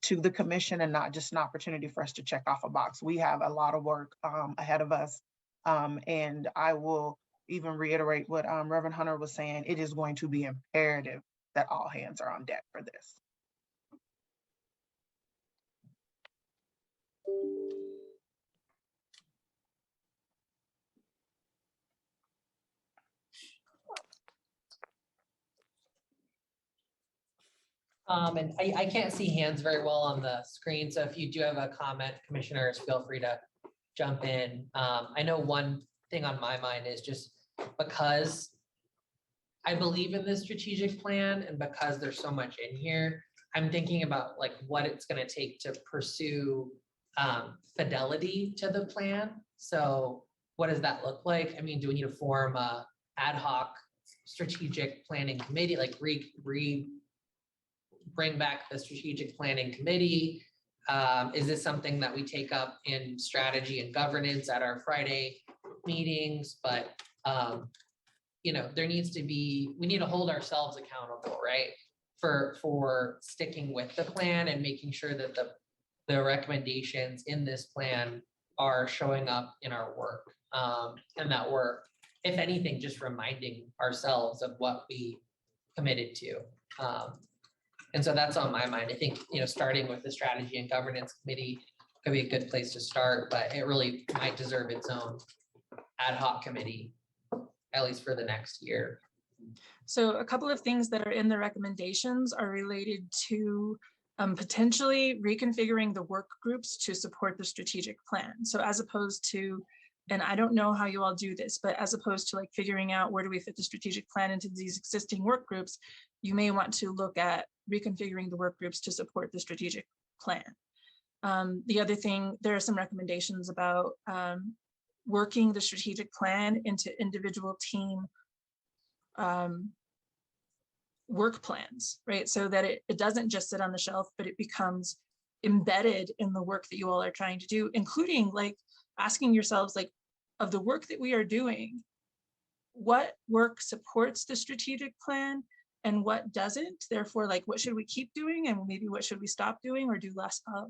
to the commission, and not just an opportunity for us to check off a box. We have a lot of work ahead of us. And I will even reiterate what Reverend Hunter was saying. It is going to be imperative that all hands are on deck for this. And I can't see hands very well on the screen, so if you do have a comment, commissioners, feel free to jump in. I know one thing on my mind is just because I believe in this strategic plan, and because there's so much in here, I'm thinking about like what it's gonna take to pursue fidelity to the plan. So what does that look like? I mean, do we need to form a ad hoc strategic planning committee, like bring back the strategic planning committee? Is this something that we take up in strategy and governance at our Friday meetings? But you know, there needs to be, we need to hold ourselves accountable, right? For sticking with the plan and making sure that the recommendations in this plan are showing up in our work. And that we're, if anything, just reminding ourselves of what we committed to. And so that's on my mind. I think, you know, starting with the strategy and governance committee could be a good place to start, but it really might deserve its own ad hoc committee, at least for the next year. So a couple of things that are in the recommendations are related to potentially reconfiguring the work groups to support the strategic plan. So as opposed to, and I don't know how you all do this, but as opposed to like figuring out where do we fit the strategic plan into these existing work groups, you may want to look at reconfiguring the work groups to support the strategic plan. The other thing, there are some recommendations about working the strategic plan into individual team work plans, right? So that it doesn't just sit on the shelf, but it becomes embedded in the work that you all are trying to do, including like asking yourselves, like, of the work that we are doing, what work supports the strategic plan and what doesn't? Therefore, like, what should we keep doing and maybe what should we stop doing or do less of?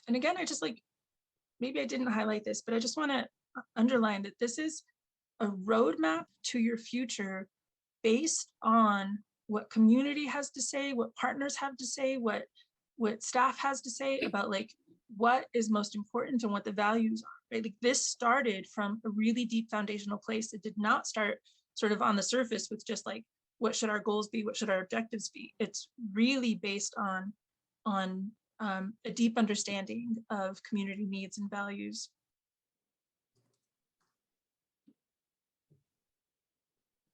And again, I just like, maybe I didn't highlight this, but I just want to underline that this is a roadmap to your future based on what community has to say, what partners have to say, what staff has to say about like what is most important and what the values are, right? Like this started from a really deep foundational place. It did not start sort of on the surface with just like, what should our goals be? What should our objectives be? It's really based on a deep understanding of community needs and values.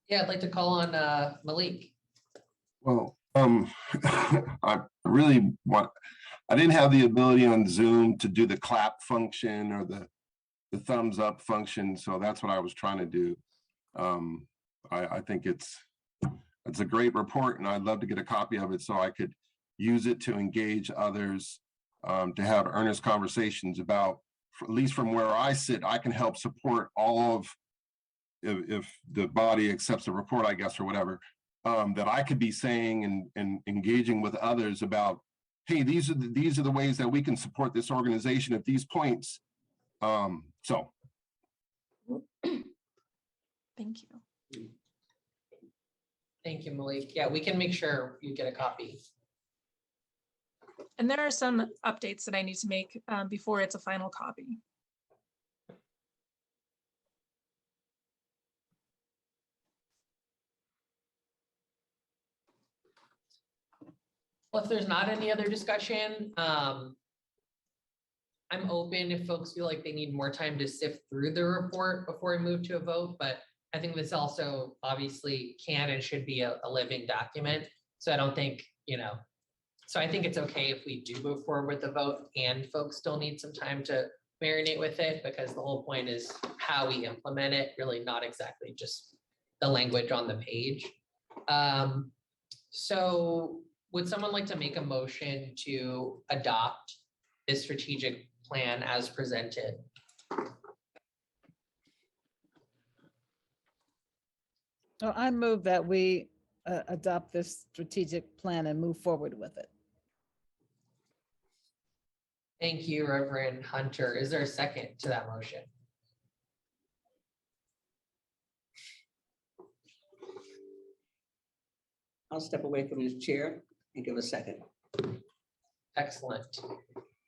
Yeah, I'd like to call on Malik. Well, I really want, I didn't have the ability on Zoom to do the clap function or the thumbs up function, so that's what I was trying to do. I think it's a great report, and I'd love to get a copy of it so I could use it to engage others, to have earnest conversations about, at least from where I sit, I can help support all of, if the body accepts the report, I guess, or whatever, that I could be saying and engaging with others about, hey, these are the ways that we can support this organization at these points. So. Thank you. Thank you, Malik. Yeah, we can make sure you get a copy. And there are some updates that I need to make before it's a final copy. Well, if there's not any other discussion, I'm open if folks feel like they need more time to sift through the report before we move to a vote, but I think this also obviously can and should be a living document. So I don't think, so I think it's okay if we do move forward with the vote and folks still need some time to marinate with it, because the whole point is how we implement it, really not exactly just the language on the page. So would someone like to make a motion to adopt this strategic plan as presented? So I move that we adopt this strategic plan and move forward with it. Thank you, Reverend Hunter. Is there a second to that motion? I'll step away from this chair and give a second. Excellent.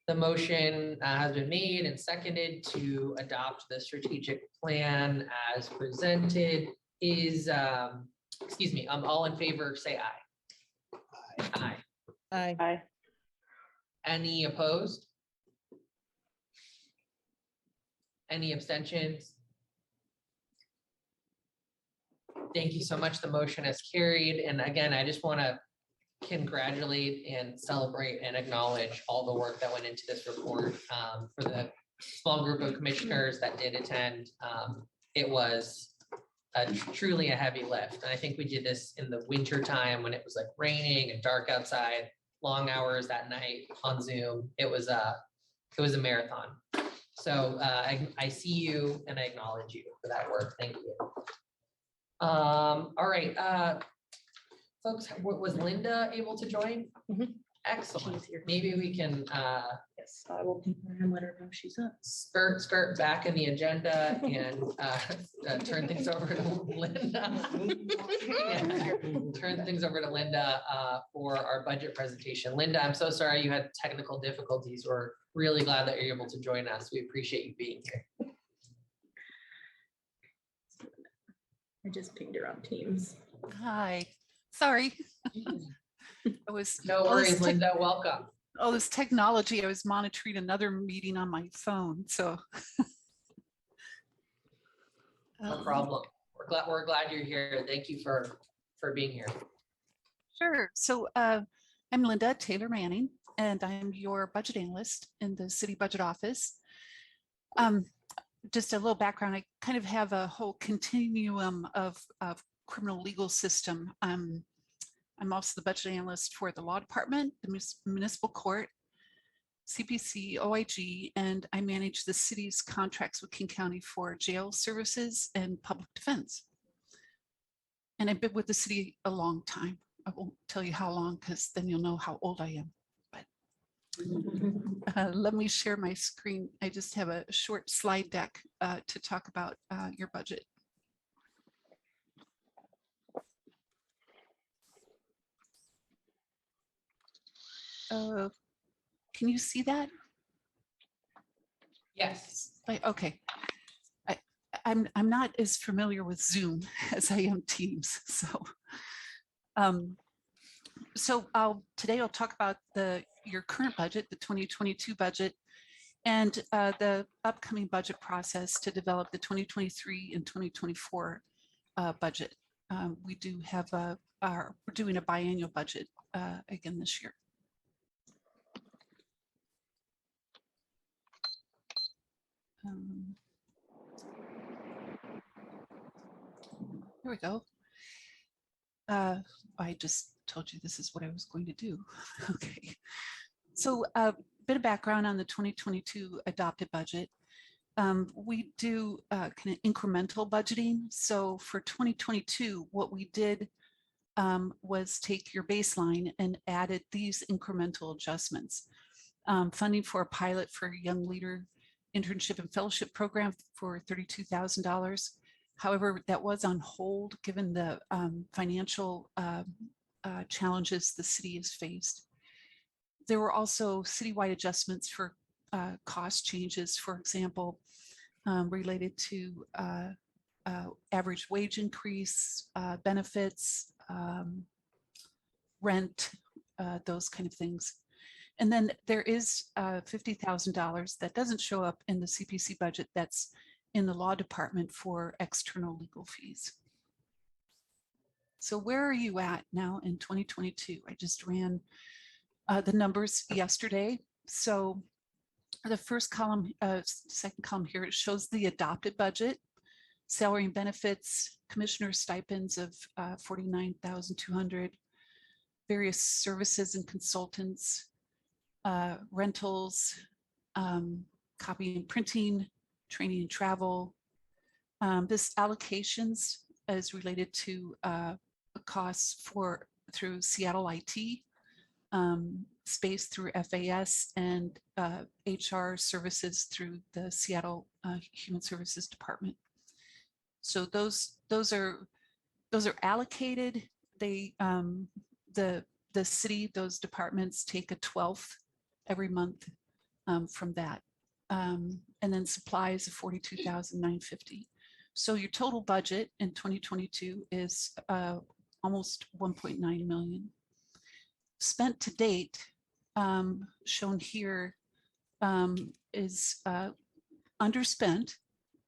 The motion has been made and seconded to adopt the strategic plan as presented. Is, excuse me, all in favor, say aye. Aye. Aye. Aye. Any opposed? Any abstentions? Thank you so much. The motion is carried. And again, I just want to congratulate and celebrate and acknowledge all the work that went into this report for the small group of commissioners that did attend. It was truly a heavy lift. And I think we did this in the winter time when it was like raining and dark outside, long hours that night on Zoom. It was a marathon. So I see you and I acknowledge you for that work. Thank you. All right, folks, was Linda able to join? Mhm. Excellent. She's here. Maybe we can Yes, I will ping her and let her know she's up. skirt back in the agenda and turn things over to Linda. Yeah, turn things over to Linda for our budget presentation. Linda, I'm so sorry you had technical difficulties. We're really glad that you're able to join us. We appreciate you being here. I just pinged her on Teams. Hi, sorry. I was No worries, Linda, welcome. all this technology. I was monitoring another meeting on my phone, so. No problem. We're glad you're here. Thank you for being here. Sure. So I'm Linda Taylor Manning, and I'm your budget analyst in the city budget office. Just a little background, I kind of have a whole continuum of criminal legal system. I'm also the budget analyst for the law department, the municipal court, CPC, OIG, and I manage the city's contracts with King County for jail services and public defense. And I've been with the city a long time. I won't tell you how long because then you'll know how old I am. But let me share my screen. I just have a short slide deck to talk about your budget. Can you see that? Yes. Okay. I'm not as familiar with Zoom as I am Teams. So today I'll talk about your current budget, the 2022 budget, and the upcoming budget process to develop the 2023 and 2024 budget. we do have we're doing a biannual budget again this year. Here we go. I just told you this is what I was going to do. Okay. So a bit of background on the 2022 adopted budget. We do kind of incremental budgeting. So for 2022, what we did was take your baseline and added these incremental adjustments. Funding for a pilot for Young Leader Internship and Fellowship Program for $32,000. However, that was on hold given the financial challenges the city has faced. There were also citywide adjustments for cost changes, for example, related to average wage increase, benefits, rent, those kind of things. And then there is $50,000 that doesn't show up in the CPC budget that's in the law department for external legal fees. So where are you at now in 2022? I just ran the numbers yesterday. So the first column, second column here, it shows the adopted budget, salary and benefits, commissioner stipends of 49,200, various services and consultants, rentals, copying and printing, training and travel. This allocations is related to costs through Seattle IT, space through FAS, and HR services through the Seattle Human Services Department. So those are allocated. They the city, those departments take a 12th every month from that. And then supplies of $42,950. So your total budget in 2022 is almost 1.9 million. Spent to date, shown here, is underspent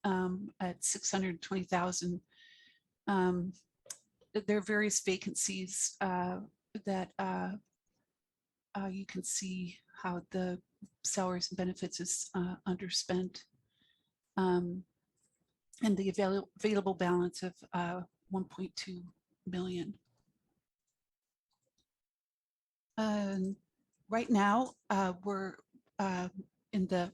at 620,000. There are various vacancies that you can see how the salaries and benefits is underspent, and the available balance of 1.2 million. Right now, we're in the,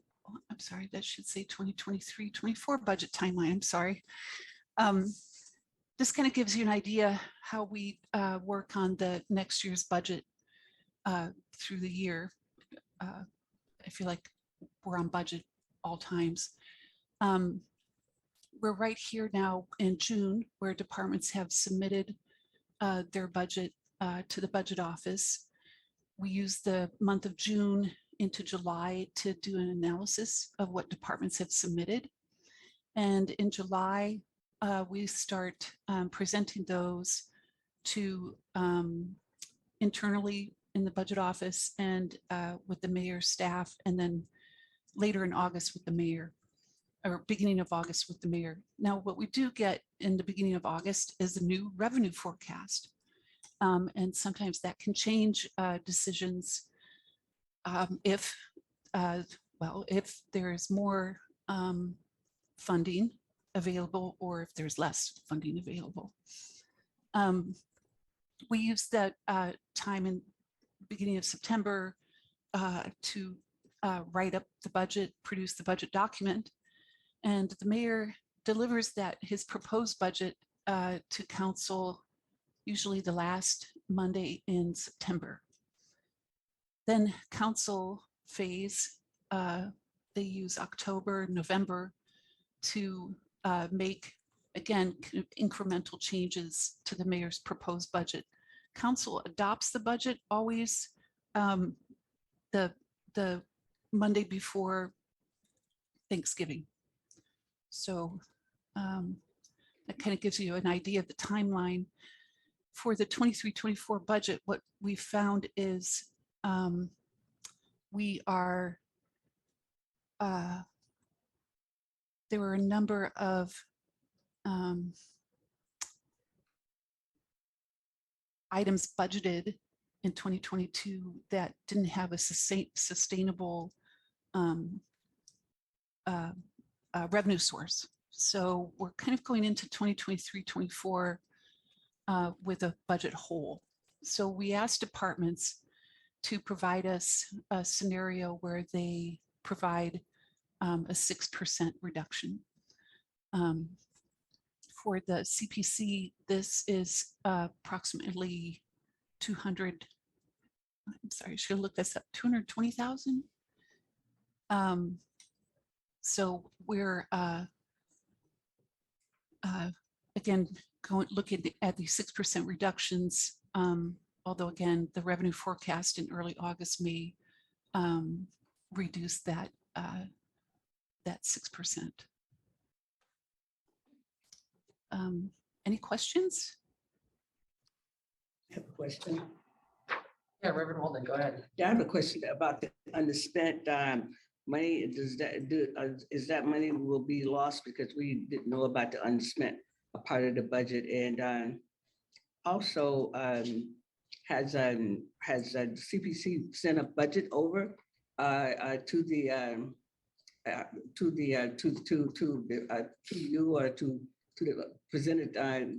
I'm sorry, that should say 2023-24 budget timeline. I'm sorry. This kind of gives you an idea how we work on the next year's budget through the year. I feel like we're on budget all times. We're right here now in June, where departments have submitted their budget to the budget office. We use the month of June into July to do an analysis of what departments have submitted. And in July, we start presenting those to internally in the budget office and with the mayor's staff, and then later in August with the mayor, or beginning of August with the mayor. Now, what we do get in the beginning of August is a new revenue forecast. And sometimes that can change decisions if there's more funding available or if there's less funding available. We use that time in beginning of September to write up the budget, produce the budget document, and the mayor delivers his proposed budget to council usually the last Monday in September. Then council phase, they use October, November to make, again, incremental changes to the mayor's proposed budget. Council adopts the budget always the Monday before Thanksgiving. So that kind of gives you an idea of the timeline. For the 23-24 budget, what we found is we are, there were a number of items budgeted in 2022 that didn't have a sustainable revenue source. So we're kind of going into 2023, 24 with a budget hole. So we asked departments to provide us a scenario where they provide a 6% reduction. For the CPC, this is approximately 200, I'm sorry, I should have looked this up, 220,000. So we're again looking at the 6% reductions, although again the revenue forecast in early August may reduce that 6%. Any questions? I have a question. Yeah, Reverend Walden, go ahead. Yeah, I have a question about the underspent money. Is that money will be lost because we didn't know about the underspent part of the budget? And also, has CPC sent a budget over to you or to the presented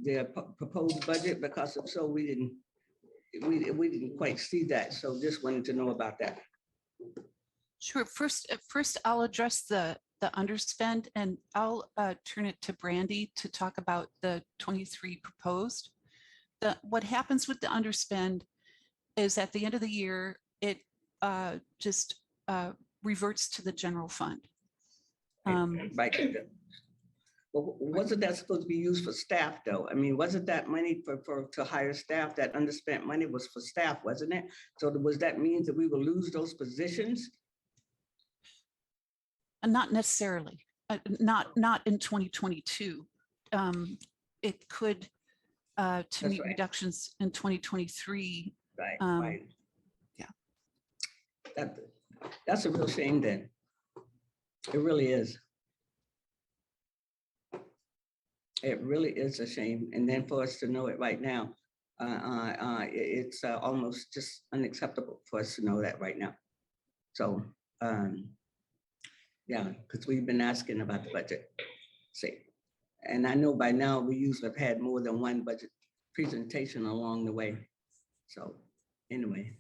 their proposed budget? Because if so, we didn't quite see that. So just wanted to know about that. Sure. First, I'll address the underspend, and I'll turn it to Brandy to talk about the 23 proposed. What happens with the underspend is at the end of the year, it just reverts to the general fund. Right. Well, wasn't that supposed to be used for staff though? I mean, wasn't that money to hire staff? That underspent money was for staff, wasn't it? So was that means that we will lose those positions? Not necessarily, not in 2022. It could to meet right. reductions in 2023. Right, right. Yeah. That's a real shame then. It really is. It really is a shame. And then for us to know it right now, it's almost just unacceptable for us to know that right now. So, yeah, because we've been asking about the budget. See, and I know by now we usually have had more than one budget presentation along the way. So anyway,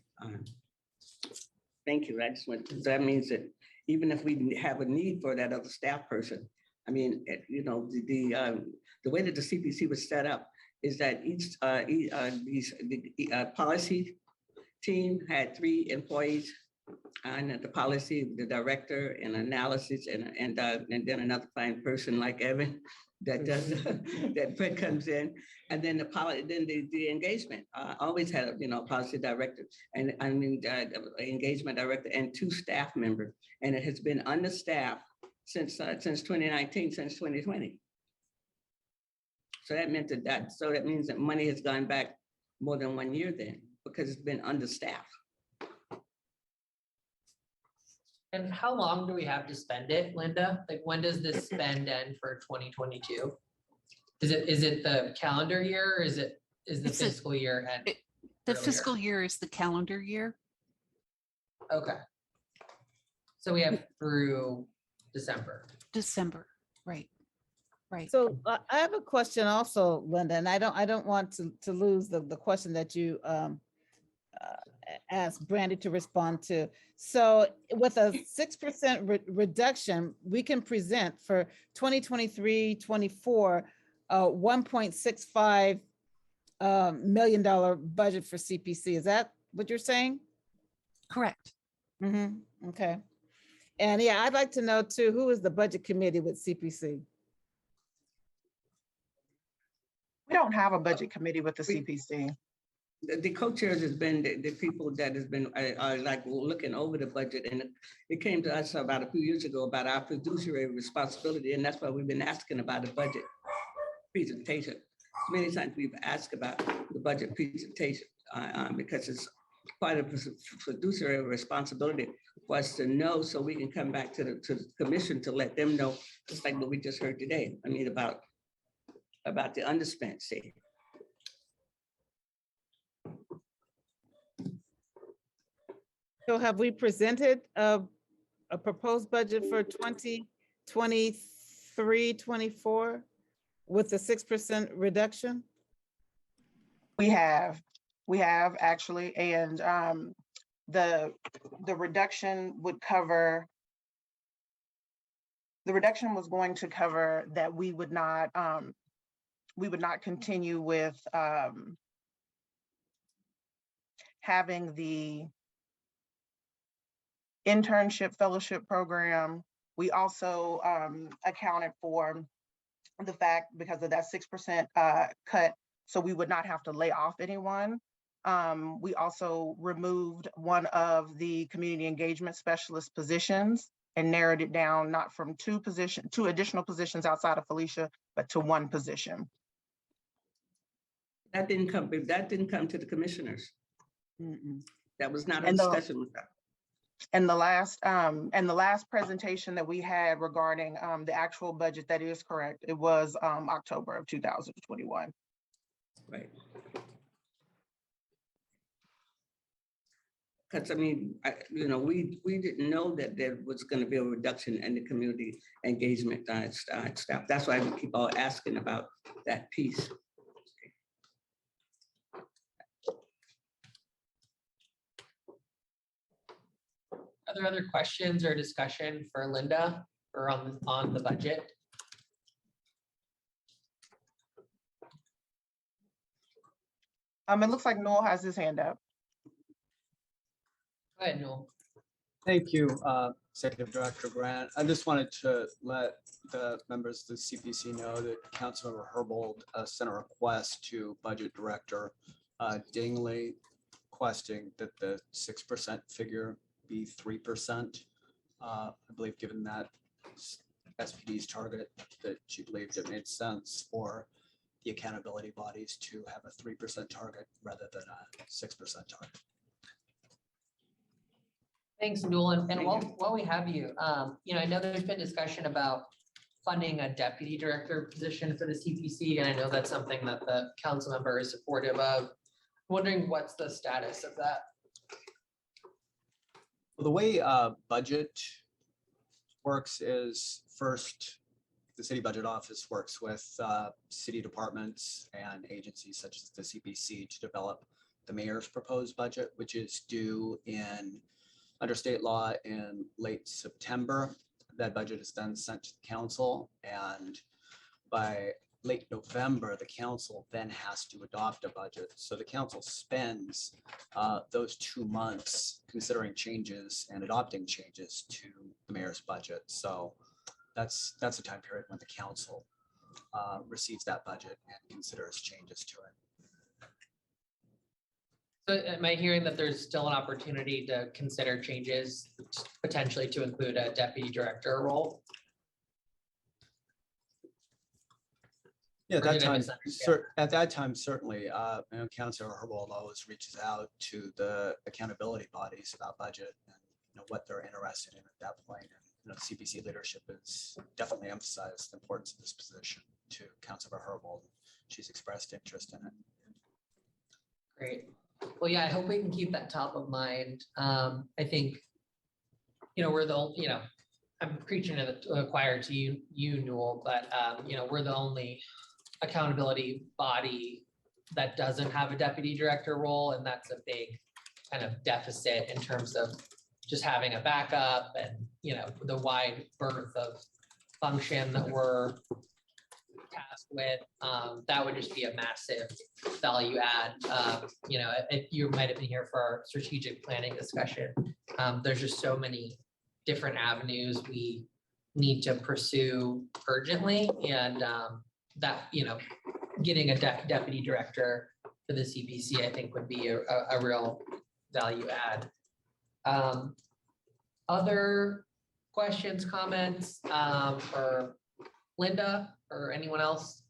thank you. I just went, because that means that even if we have a need for that other staff person, I mean, you know, the way that the CPC was set up is that each policy team had 3 employees, and the policy, the director, and analysis, and then another fine person like Evan that does that comes in, and then the engagement always had a policy director, and I mean engagement director and 2 staff members, and it has been understaffed since 2019, since 2020. So that meant that means that money has gone back more than 1 year then, because it's been understaffed. And how long do we have to spend it, Linda? Like, when does this spend end for 2022? Is it the calendar year, or is the fiscal year end? The fiscal year is the calendar year. Okay. So we have through December. Right. So I have a question also, Linda, and I don't want to lose the question that you asked Brandy to respond to. So with a 6% reduction, we can present for 2023-24 $1.65 million budget for CPC. Is that what you're saying? Correct. Okay. And yeah, I'd like to know too, who is the budget committee with CPC? We don't have a budget committee with the CPC. The co-chairs has been the people that has been like looking over the budget, and it came to us about a few years ago about our fiduciary responsibility, and that's why we've been asking about the budget presentation. Many times we've asked about the budget presentation because it's part of the fiduciary responsibility for us to know, so we can come back to the commission to let them know, just like what we just heard today. I mean, about the underspent, see. So have we presented a proposed budget for 2023, 24 with the 6% reduction? We have actually, and the reduction would cover, the reduction was going to cover that we would not continue with having the internship fellowship program. We also accounted for the fact, because of that 6% cut, so we would not have to lay off anyone. We also removed one of the community engagement specialist positions and narrowed it down, not from two additional positions outside of Felicia, but to one position. That didn't come to the commissioners. That was not a And the- discussion with them. And the last presentation that we had regarding the actual budget, that is correct. It was October of 2021. Right. Because I mean, we didn't know that there was going to be a reduction in the community engagement staff. That's why we keep all asking about that piece. Are there other questions or discussion for Linda or on the budget? It looks like Noel has his hand up. Go ahead, Noel. Thank you, Executive Director Grant. I just wanted to let the members of the CPC know that Councilmember Herbold sent a request to Budget Director Dingley requesting that the 6% figure be 3%. I believe given that SPD's target, that she believed it made sense for the accountability bodies to have a 3% target rather than a 6% target. Thanks, Newell. And while we have you, I know there's been discussion about funding a deputy director position for the CPC, and I know that's something that the council member is supportive of. Wondering what's the status of that? Well, the way budget works is first, the city budget office works with city departments and agencies such as the CPC to develop the mayor's proposed budget, which is due under state law in late September. That budget is then sent to the council, and by late November, the council then has to adopt a budget. So the council spends those 2 months considering changes and adopting changes to the mayor's budget. So that's a time period when the council receives that budget and considers changes to it. So am I hearing that there's still an opportunity to consider changes potentially to include a deputy director role? Yeah, Or did I at misunderstand? that time, certainly, Councilor Herbold always reaches out to the accountability bodies about budget and what they're interested in at that point. And CPC leadership has definitely emphasized the importance of this position to Councilor Herbold. She's expressed interest in it. Great. Well, yeah, I hope we can keep that top of mind. I think, we're the, I'm preaching to the choir to you, Newell, but, we're the only accountability body that doesn't have a deputy director role. And that's a big kind of deficit in terms of just having a backup and, the wide berth of function that we're tasked with. That would just be a massive value add. If you might have been here for our strategic planning discussion, there's just so many different avenues we need to pursue urgently, and that getting a deputy director for the CPC, I think, would be a real value add. Other questions, comments for Linda or anyone else?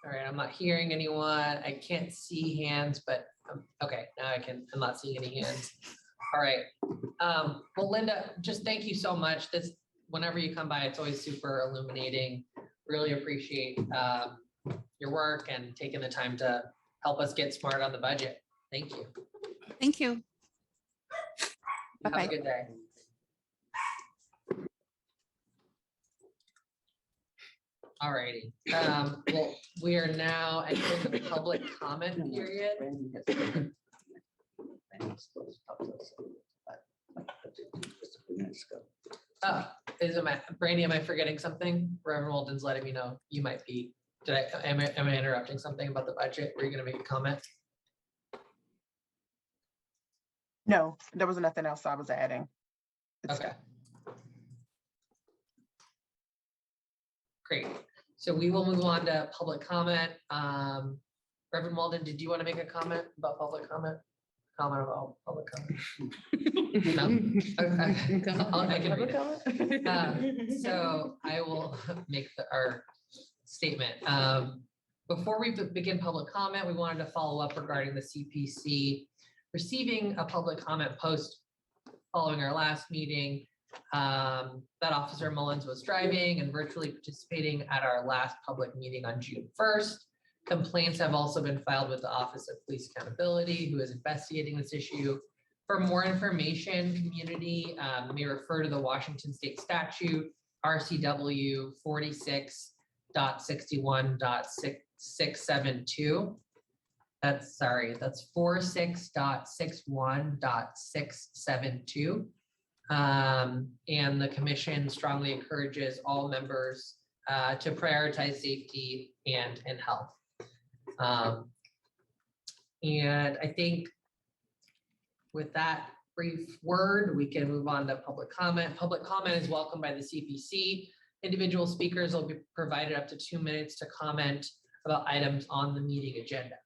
All right, I'm not hearing anyone. I can't see hands, but okay, now I'm not seeing any hands. All right. Well, Linda, just thank you so much. Whenever you come by, it's always super illuminating. Really appreciate your work and taking the time to help us get smart on the budget. Thank you. Thank you. Have Bye-bye. a good day. All righty. Well, we are now entering the public comment period. Oh, Brandy, am I forgetting something? Reverend Walden's letting me know you might be. Am I interrupting something about the budget? Were you gonna make a comment? No, there was nothing else I was adding. Okay. Great. So we will move on to public comment. Reverend Walden, did you want to make a comment about public comment? Comment about public comment? No? Okay. I can read it. So I will make our statement. Before we begin public comment, we wanted to follow up regarding the CPC receiving a public comment post following our last meeting. That Officer Mullins was driving and virtually participating at our last public meeting on June 1st. Complaints have also been filed with the Office of Police Accountability, who is investigating this issue. For more information, community may refer to the Washington State Statute, RCW 46.61.672. That's 46.61.672. And the commission strongly encourages all members to prioritize safety and health. And I think with that brief word, we can move on to public comment. Public comment is welcomed by the CPC. Individual speakers will be provided up to 2 minutes to comment about items on the meeting agenda.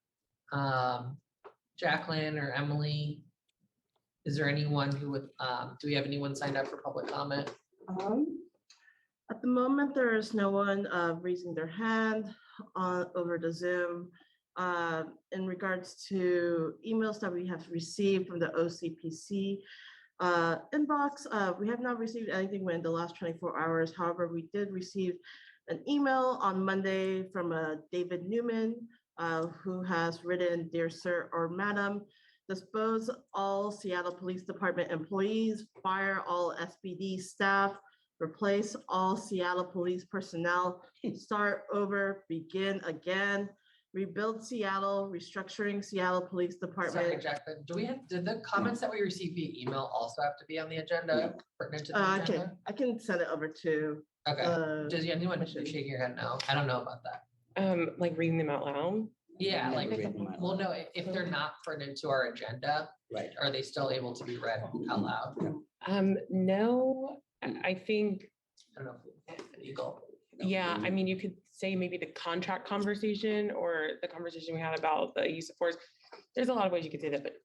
Jacqueline or Emily, is there anyone who would, do we have anyone signed up for public comment? At the moment, there is no one raising their hand over the Zoom. In regards to emails that we have received from the OCPC inbox, we have not received anything within the last 24 hours. However, we did receive an email on Monday from David Newman, who has written, "Dear Sir or Madam, dispose all Seattle Police Department employees, fire all SPD staff, replace all Seattle police personnel, start over, begin again, rebuild Seattle, restructuring Seattle Police Sorry, Department." Jacqueline, did the comments that we received via email also have to be on the agenda, pertinent to the agenda? I can send it over to. Okay, does anyone shake your head no? I don't know about that. Like reading them out loud? Yeah, Never like, read them out well, loud. no, if they're not pertinent to our agenda, Right. are they still able to be read out loud? No, I think, I don't know if it's illegal. yeah, I mean, you could say maybe the contract conversation or the conversation we had about the use of force. There's a lot of ways you could say that, but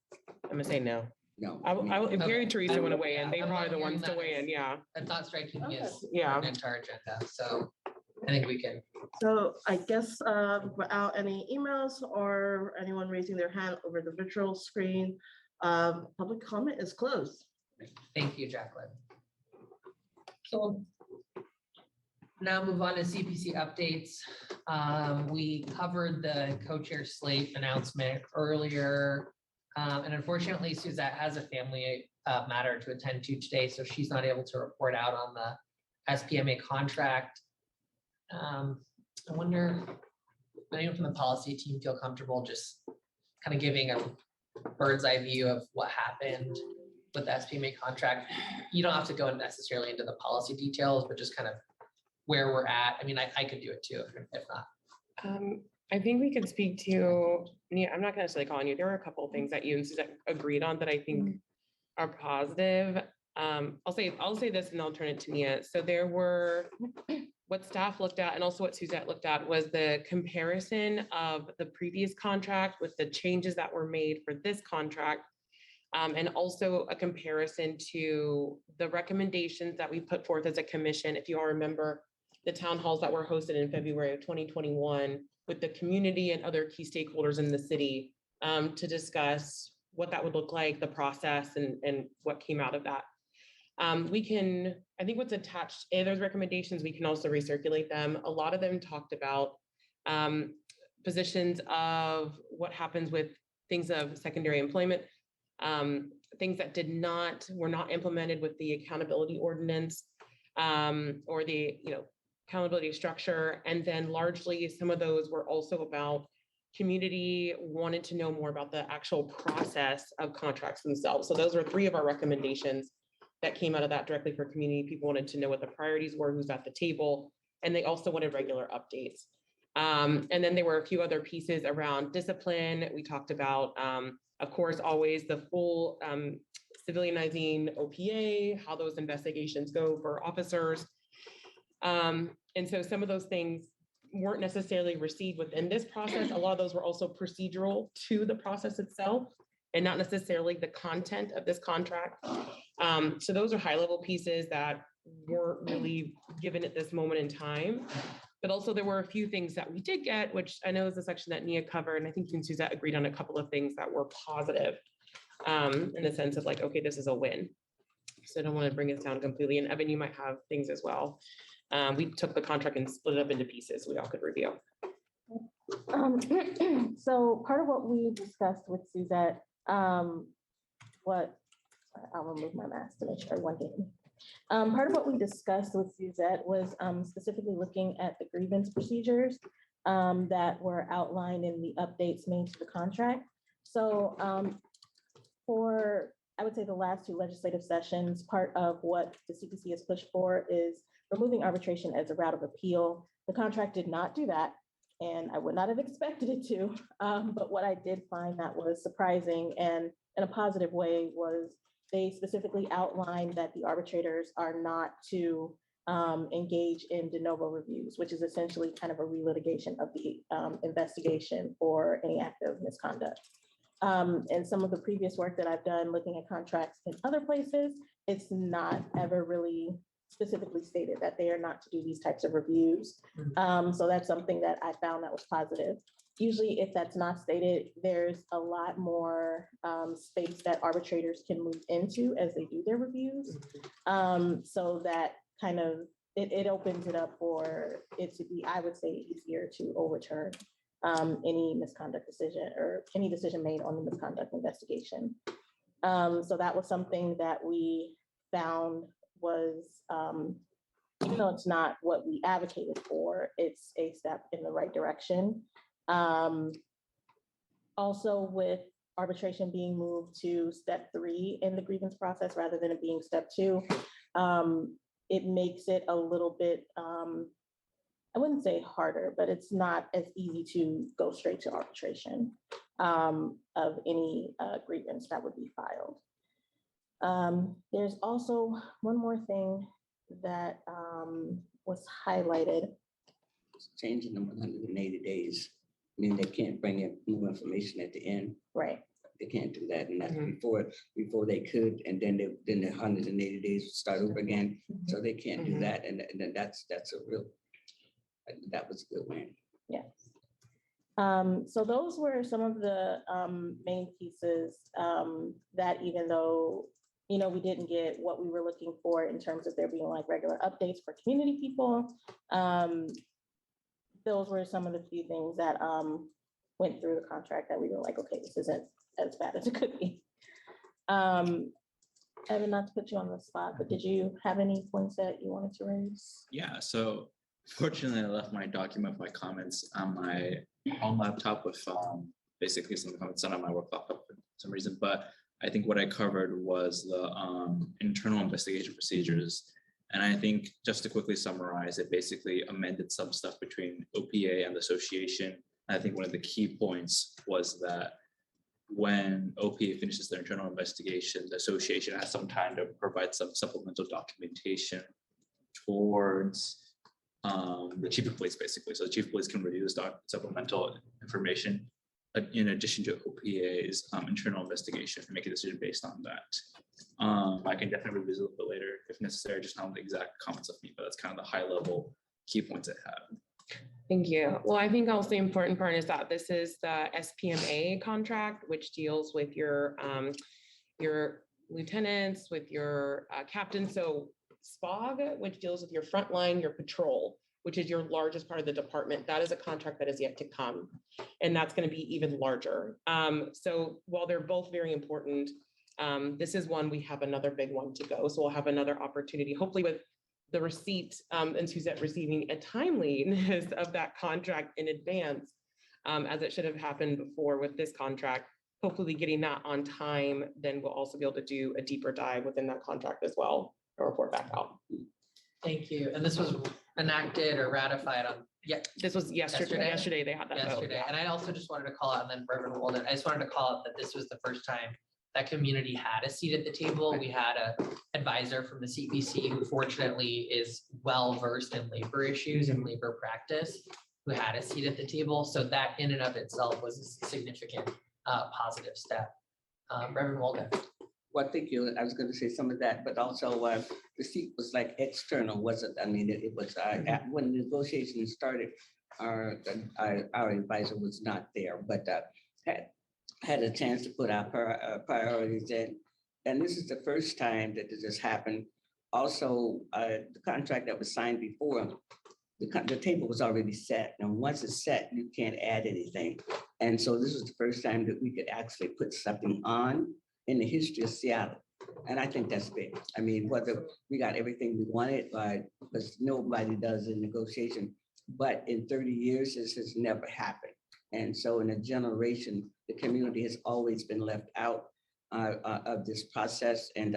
I'm gonna say no. No. If Gary and Teresa want to weigh in, Yeah, they're I'm probably not the ones hearing to that weigh in, as- yeah. That's not striking me as Yeah. pertinent to our agenda, so I think we can. So I guess without any emails or anyone raising their hand over the virtual screen, public comment is closed. Thank you, Jacqueline. So now move on to CPC updates. We covered the co-chair slate announcement earlier. And unfortunately, Suzette has a family matter to attend to today, so she's not able to report out on the SPMA contract. I wonder, anyone from the policy team feel comfortable just kind of giving a bird's eye view of what happened with the SPMA contract? You don't have to go necessarily into the policy details, but just kind of where we're at. I mean, I could do it too, if not. I think we could speak to, yeah, I'm not gonna necessarily call on you. There were a couple of things that you and Suzette agreed on that I think are positive. I'll say this and I'll turn it to Nia. So there were, what staff looked at and also what Suzette looked at was the comparison of the previous contract with the changes that were made for this contract. And also a comparison to the recommendations that we put forth as a commission. If you all remember the town halls that were hosted in February of 2021 with the community and other key stakeholders in the city to discuss what that would look like, the process and what came out of that. I think what's attached in those recommendations, we can also recirculate them. A lot of them talked about Positions of what happens with things of secondary employment, things that were not implemented with the accountability ordinance, or the, accountability structure. And then largely some of those were also about community wanted to know more about the actual process of contracts themselves. So those are 3 of our recommendations that came out of that directly for community. People wanted to know what the priorities were, who's at the table, and they also wanted regular updates. And then there were a few other pieces around discipline. We talked about, of course, always the full civilianizing OPA, how those investigations go for officers. And so some of those things weren't necessarily received within this process. A lot of those were also procedural to the process itself and not necessarily the content of this contract. So those are high-level pieces that weren't really given at this moment in time. But also there were a few things that we did get, which I know is a section that Nia covered, and I think you and Suzette agreed on a couple of things that were positive in the sense of like, okay, this is a win. So I don't want to bring us down completely. And Evan, you might have things as well. We took the contract and split it up into pieces we all could review. So part of what we discussed with Suzette, I'll remove my mask to make sure everyone can hear me. Part of what we discussed with Suzette was specifically looking at the grievance procedures that were outlined in the updates made to the contract. So for, I would say, the last 2 legislative sessions, part of what the CPC has pushed for is removing arbitration as a route of appeal. The contract did not do that, and I would not have expected it to. But what I did find that was surprising and in a positive way was they specifically outlined that the arbitrators are not to engage in de novo reviews, which is essentially kind of a relitigation of the investigation for any act of misconduct. And some of the previous work that I've done looking at contracts in other places, it's not ever really specifically stated that they are not to do these types of reviews. So that's something that I found that was positive. Usually if that's not stated, there's a lot more space that arbitrators can move into as they do their reviews. So that kind of, it opens it up for it to be, I would say, easier to overturn any misconduct decision or any decision made on the misconduct investigation. So that was something that we found was, even though it's not what we advocated for, it's a step in the right direction. Also with arbitration being moved to step 3 in the grievance process rather than it being step 2, it makes it a little bit, I wouldn't say harder, but it's not as easy to go straight to arbitration of any grievance that would be filed. There's also one more thing that was highlighted. Changing them 180 days. I mean, they can't bring in new information at the end. Right. They can't do that. And that's before they could, and then the 180 days would start over again. So they can't do that. And then that's a real, that was a good win. Yes. So those were some of the main pieces that even though, we didn't get what we were looking for in terms of there being like regular updates for community people. Those were some of the few things that went through the contract that we were like, okay, this isn't as bad as it could be. Evan, not to put you on the spot, but did you have any points that you wanted to raise? Yeah, so fortunately I left my document, my comments on my home laptop with basically some comments done on my work laptop for some reason, but I think what I covered was the internal investigation procedures. And I think just to quickly summarize, it basically amended some stuff between OPA and the association. I think one of the key points was that when OPA finishes their internal investigation, the association has some time to provide some supplemental documentation towards the chief of police, basically. So the chief of police can review this supplemental information in addition to OPA's internal investigation and make a decision based on that. I can definitely revisit it a bit later if necessary, just not the exact comments of me, but that's kind of the high level key points I have. Thank you. Well, I think also the important part is that this is the SPMA contract, which deals with your lieutenants, with your captains. So SPOG, which deals with your frontline, your patrol, which is your largest part of the department, that is a contract that is yet to come. And that's going to be even larger. So while they're both very important, this is one, we have another big one to go. So we'll have another opportunity, hopefully with the receipt and Suzette receiving a timeliness of that contract in advance, as it should have happened before with this contract. Hopefully getting that on time, then we'll also be able to do a deeper dive within that contract as well, and report back out. Thank you. And this was enacted or ratified on, This was yesterday they had that vote. yesterday. And I also just wanted to call out, and then Reverend Walden, I just wanted to call out that this was the first time that community had a seat at the table. We had an advisor from the CPC who fortunately is well-versed in labor issues and labor practice, who had a seat at the table. So that in and of itself was a significant positive step. Reverend Walden. Well, thank you. I was going to say some of that, but also the seat was like external, wasn't? I mean, it was when the negotiations started, our advisor was not there, but had a chance to put our priorities in. And this is the first time that this has happened. Also, the contract that was signed before, the table was already set. And once it's set, you can't add anything. And so this is the first time that we could actually put something on in the history of Seattle. And I think that's big. I mean, whether we got everything we wanted, because nobody does in negotiation, but in 30 years, this has never happened. And so in a generation, the community has always been left out of this process. And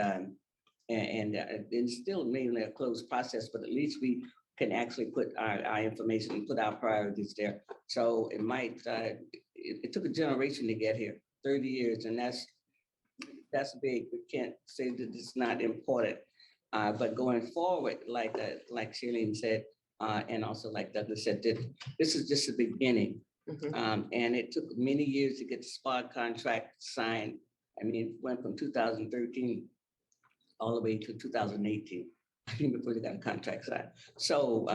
it's still mainly a closed process, but at least we can actually put our information and put our priorities there. So it might, it took a generation to get here, 30 years, and that's big. We can't say that it's not important. But going forward, like Shailene said, and also like Douglas said, this is just the beginning. And it took many years to get the SPA contract signed. I mean, it went from 2013 all the way to 2018 before they got a contract signed. So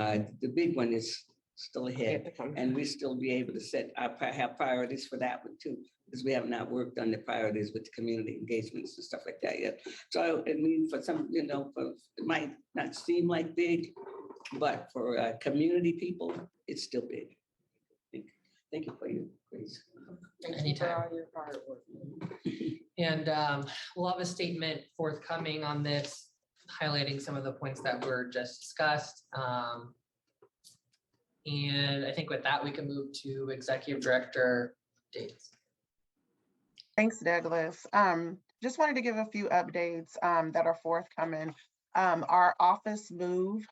the big one is still ahead, and we still be able to set have priorities for that one too, because we have not worked on the priorities with the community engagements and stuff like that yet. So I mean, for some, it might not seem like big, but for community people, it's still big. Thank you for your praise. Anytime. And we'll have a statement forthcoming on this, highlighting some of the points that were just discussed. And I think with that, we can move to Executive Director dates. Thanks, Douglas. Just wanted to give a few updates that are forthcoming. Our office move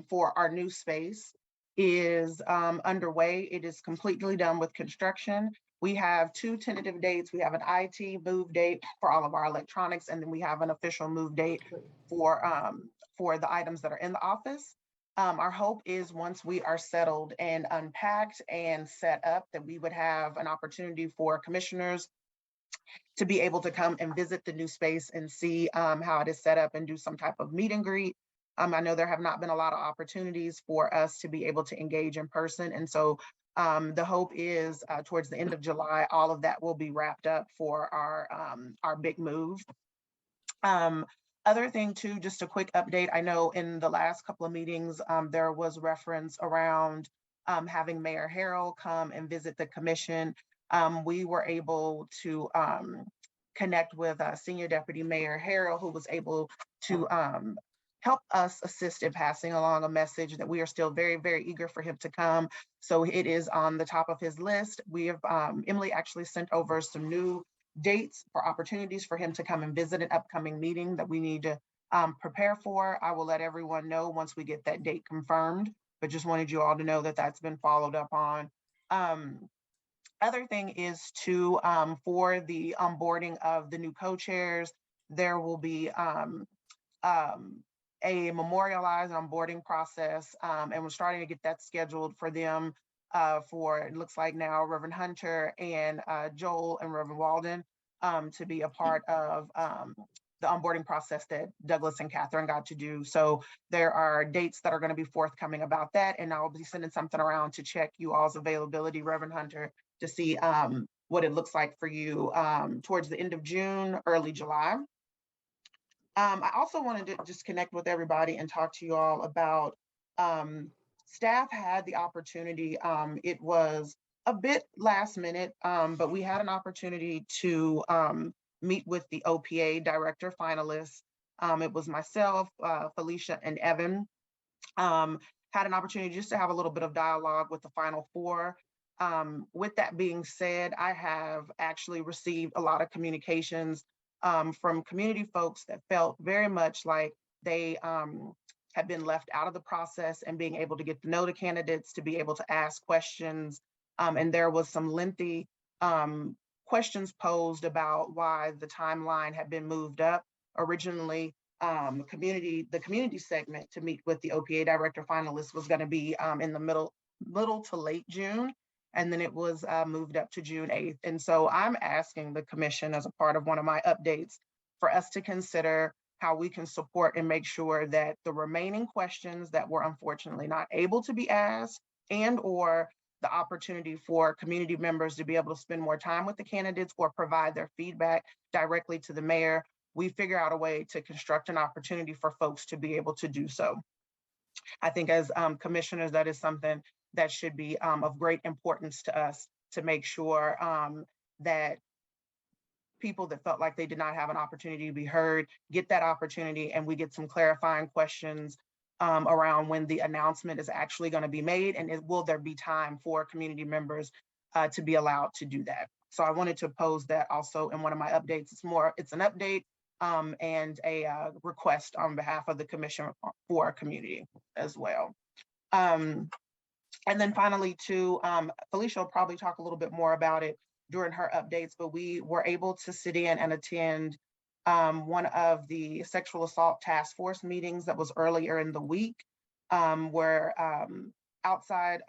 for our new space is underway. It is completely done with construction. We have 2 tentative dates. We have an IT move date for all of our electronics, and then we have an official move date for the items that are in the office. Our hope is once we are settled and unpacked and set up, that we would have an opportunity for commissioners to be able to come and visit the new space and see how it is set up and do some type of meet and greet. I know there have not been a lot of opportunities for us to be able to engage in person. And so the hope is towards the end of July, all of that will be wrapped up for our big move. Other thing too, just a quick update. I know in the last couple of meetings, there was reference around having Mayor Harrell come and visit the commission. We were able to connect with Senior Deputy Mayor Harrell, who was able to help us assist in passing along a message that we are still very, very eager for him to come. So it is on the top of his list. We have, Emily actually sent over some new dates for opportunities for him to come and visit an upcoming meeting that we need to prepare for. I will let everyone know once we get that date confirmed, but just wanted you all to know that that's been followed up on. Other thing is to, for the onboarding of the new co-chairs, there will be a memorialized onboarding process, and we're starting to get that scheduled for them for, it looks like now, Reverend Hunter and Joel and Reverend Walden to be a part of the onboarding process that Douglas and Catherine got to do. So there are dates that are going to be forthcoming about that, and I'll be sending something around to check you all's availability, Reverend Hunter, to see what it looks like for you towards the end of June, early July. I also wanted to just connect with everybody and talk to you all about staff had the opportunity, it was a bit last minute, but we had an opportunity to meet with the OPA director finalists. It was myself, Felicia, and Evan. Had an opportunity just to have a little bit of dialogue with the final four. With that being said, I have actually received a lot of communications from community folks that felt very much like they had been left out of the process and being able to get to know the candidates, to be able to ask questions. And there was some lengthy questions posed about why the timeline had been moved up. Originally, the community segment to meet with the OPA director finalists was going to be in the middle to late June, and then it was moved up to June 8th. And so I'm asking the commission, as a part of one of my updates, for us to consider how we can support and make sure that the remaining questions that were unfortunately not able to be asked, and or the opportunity for community members to be able to spend more time with the candidates or provide their feedback directly to the mayor, we figure out a way to construct an opportunity for folks to be able to do so. I think as commissioners, that is something that should be of great importance to us, to make sure that people that felt like they did not have an opportunity to be heard get that opportunity, and we get some clarifying questions around when the announcement is actually going to be made, and will there be time for community members to be allowed to do that. So I wanted to pose that also in one of my updates. It's an update and a request on behalf of the commission for our community as well. And then finally, too, Felicia will probably talk a little bit more about it during her updates, but we were able to sit in and attend one of the sexual assault task force meetings that was earlier in the week, where outside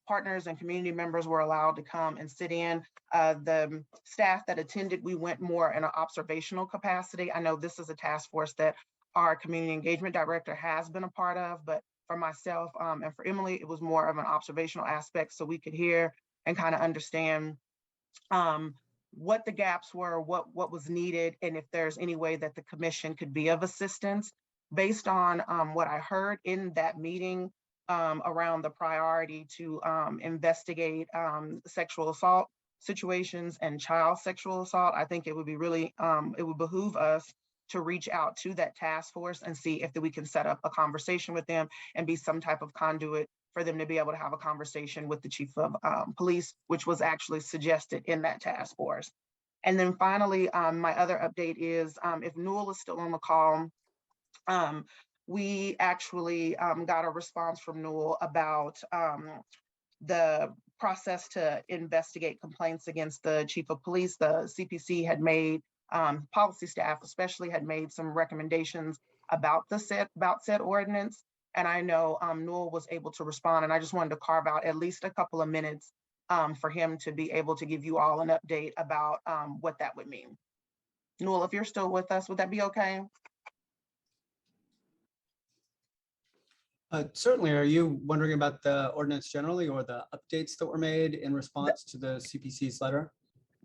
partners and community members were allowed to come and sit in. The staff that attended, we went more in an observational capacity. I know this is a task force that our community engagement director has been a part of, but for myself and for Emily, it was more of an observational aspect, so we could hear and kind of understand what the gaps were, what was needed, and if there's any way that the commission could be of assistance. Based on what I heard in that meeting around the priority to investigate sexual assault situations and child sexual assault, I think it would be really, it would behoove us to reach out to that task force and see if we can set up a conversation with them and be some type of conduit for them to be able to have a conversation with the chief of police, which was actually suggested in that task force. And then finally, my other update is if Newell is still on the call, we actually got a response from Newell about the process to investigate complaints against the chief of police. The CPC had made, policy staff especially had made some recommendations about said ordinance. And I know Newell was able to respond, and I just wanted to carve out at least a couple of minutes for him to be able to give you all an update about what that would mean. Newell, if you're still with us, would that be okay? Certainly. Are you wondering about the ordinance generally, or the updates that were made in response to the CPC's letter?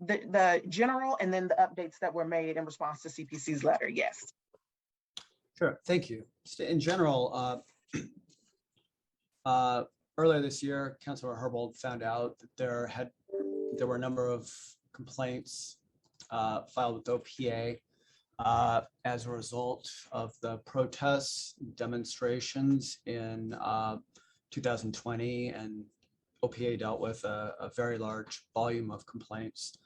The general, and then the updates that were made in response to CPC's letter, yes. Sure, thank you. In general, earlier this year, Councilor Herbold found out that there were a number of complaints filed with OPA as a result of the protests, demonstrations in 2020, and OPA dealt with a very large volume of complaints.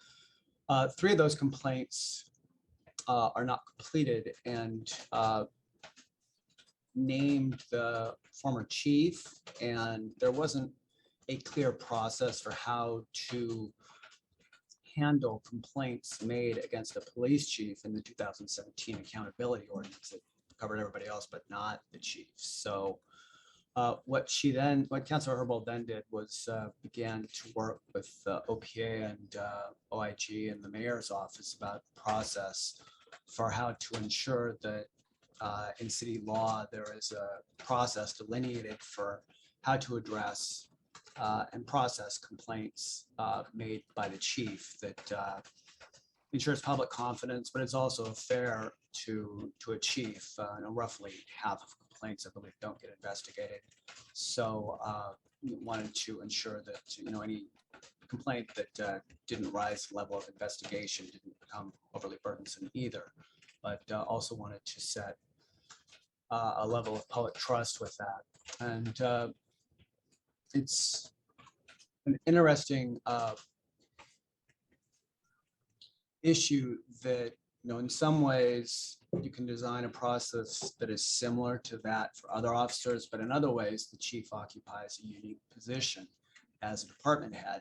3 of those complaints are not completed, and named the former chief, and there wasn't a clear process for how to handle complaints made against a police chief in the 2017 accountability ordinance that covered everybody else but not the chief. So what Councilor Herbold then did was began to work with OPA and OIG and the mayor's office about the process for how to ensure that in city law there is a process delineated for how to address and process complaints made by the chief that ensures public confidence, but it's also fair to a chief. Roughly half of complaints, I believe, don't get investigated. So we wanted to ensure that, any complaint that didn't rise to the level of investigation didn't become overly burdensome either, but also wanted to set a level of public trust with that. And it's an interesting issue that, in some ways you can design a process that is similar to that for other officers, but in other ways, the chief occupies a unique position as a department head.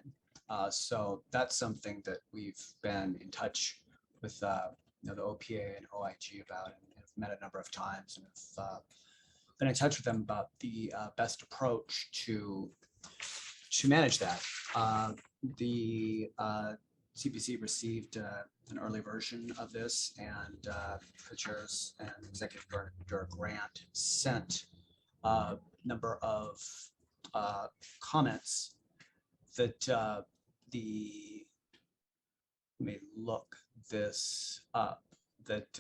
So that's something that we've been in touch with the OPA and OIG about, and have met a number of times, and have been in touch with them about the best approach to manage that. The CPC received an early version of this, and the chairs and executive director Grant sent a number of comments that may look this up, that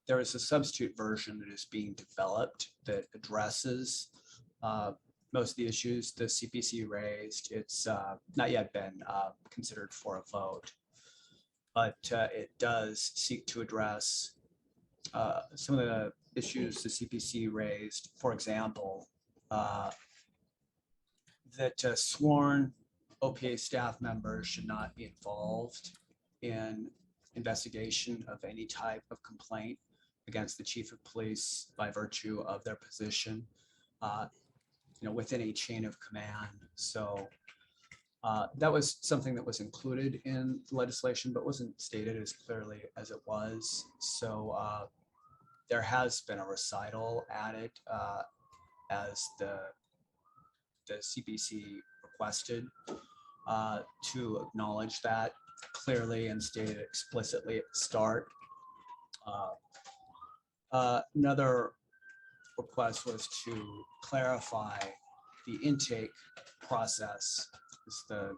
there is a substitute version that is being developed that addresses most of the issues the CPC raised. It's not yet been considered for a vote, but it does seek to address some of the issues the CPC raised. For example, that sworn OPA staff members should not be involved in investigation of any type of complaint against the chief of police by virtue of their position, within a chain of command. So that was something that was included in the legislation, but wasn't stated as clearly as it was. So there has been a recital added as the CPC requested to acknowledge that clearly and state it explicitly at the start. Another request was to clarify the intake process. It's the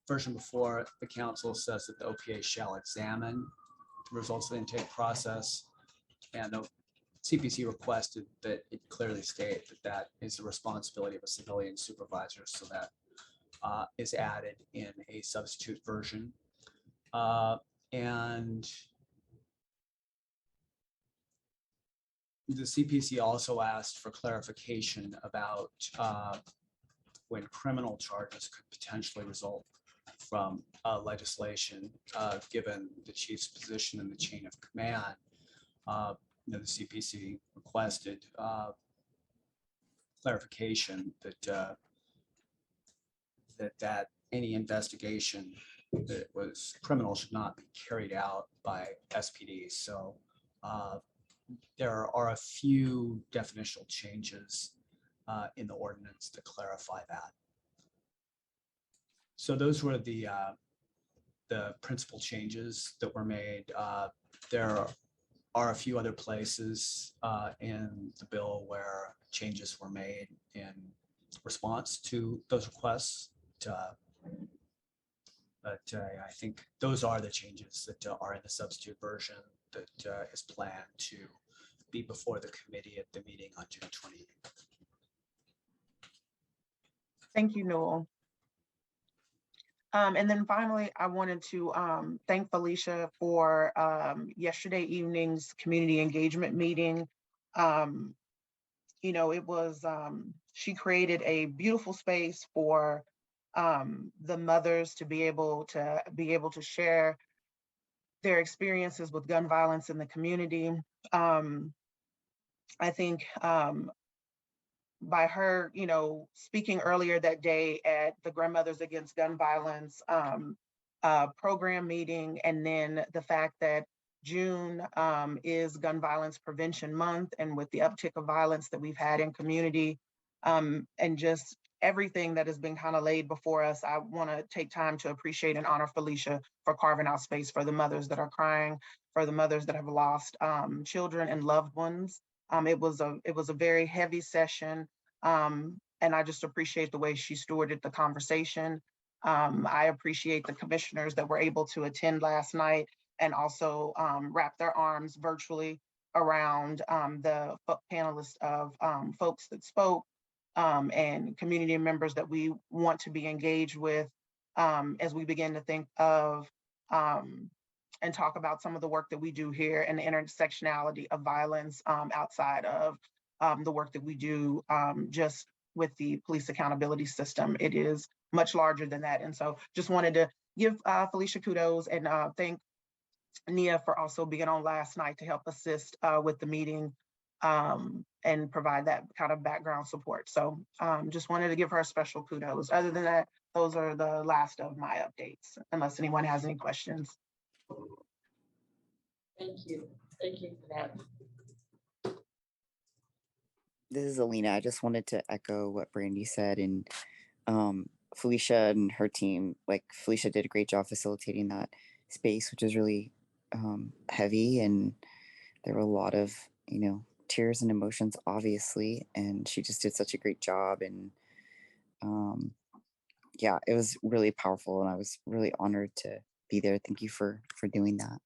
version before the council says that the OPA shall examine the results of the intake process, and the CPC requested that it clearly state that that is the responsibility of a civilian supervisor, so that is added in a substitute version. And the CPC also asked for clarification about when criminal charges could potentially result from legislation, given the chief's position in the chain of command. The CPC requested clarification that any investigation that was criminal should not be carried out by SPD. So there are a few definitional changes in the ordinance to clarify that. So those were the principal changes that were made. There are a few other places in the bill where changes were made in response to those requests. But I think those are the changes that are in the substitute version that is planned to be before the committee at the meeting on June 28th. Thank you, Noel. And then finally, I wanted to thank Felicia for yesterday evening's community engagement meeting. It was, she created a beautiful space for the mothers to be able to share their experiences with gun violence in the community. I think by her, speaking earlier that day at the Grandmothers Against Gun Violence program meeting, and then the fact that June is Gun Violence Prevention Month, and with the uptick of violence that we've had in community, and just everything that has been kind of laid before us, I want to take time to appreciate and honor Felicia for carving out space for the mothers that are crying, for the mothers that have lost children and loved ones. It was a very heavy session, and I just appreciate the way she stewarded the conversation. I appreciate the commissioners that were able to attend last night and also wrap their arms virtually around the panelists of folks that spoke. and community members that we want to be engaged with as we begin to think of and talk about some of the work that we do here and the intersectionality of violence outside of the work that we do just with the police accountability system. It is much larger than that. And so just wanted to give Felicia kudos and thank Nia for also being on last night to help assist with the meeting and provide that kind of background support. So just wanted to give her a special kudos. Other than that, those are the last of my updates, unless anyone has any questions. Thank you. Thank you for that. This is Alina. I just wanted to echo what Brandy said, and Felicia and her team, like Felicia did a great job facilitating that space, which is really heavy, and there were a lot of, tears and emotions, obviously, and she just did such a great job. And yeah, it was really powerful, and I was really honored to be there. Thank you for doing that.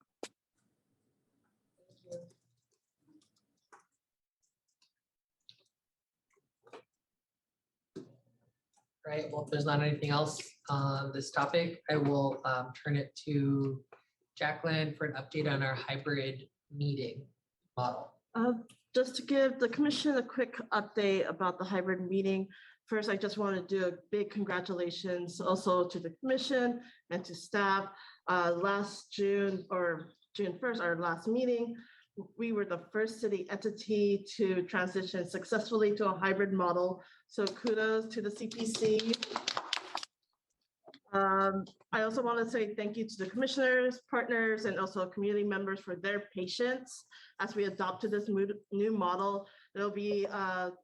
Right, well, if there's not anything else on this topic, I will turn it to Jacqueline for an update on our hybrid meeting model. Just to give the commission a quick update about the hybrid meeting. First, I just want to do a big congratulations also to the commission and to staff. Last June or June 1st, our last meeting, we were the first city entity to transition successfully to a hybrid model. So kudos to the CPC. I also want to say thank you to the commissioners, partners, and also community members for their patience as we adopted this new model. There'll be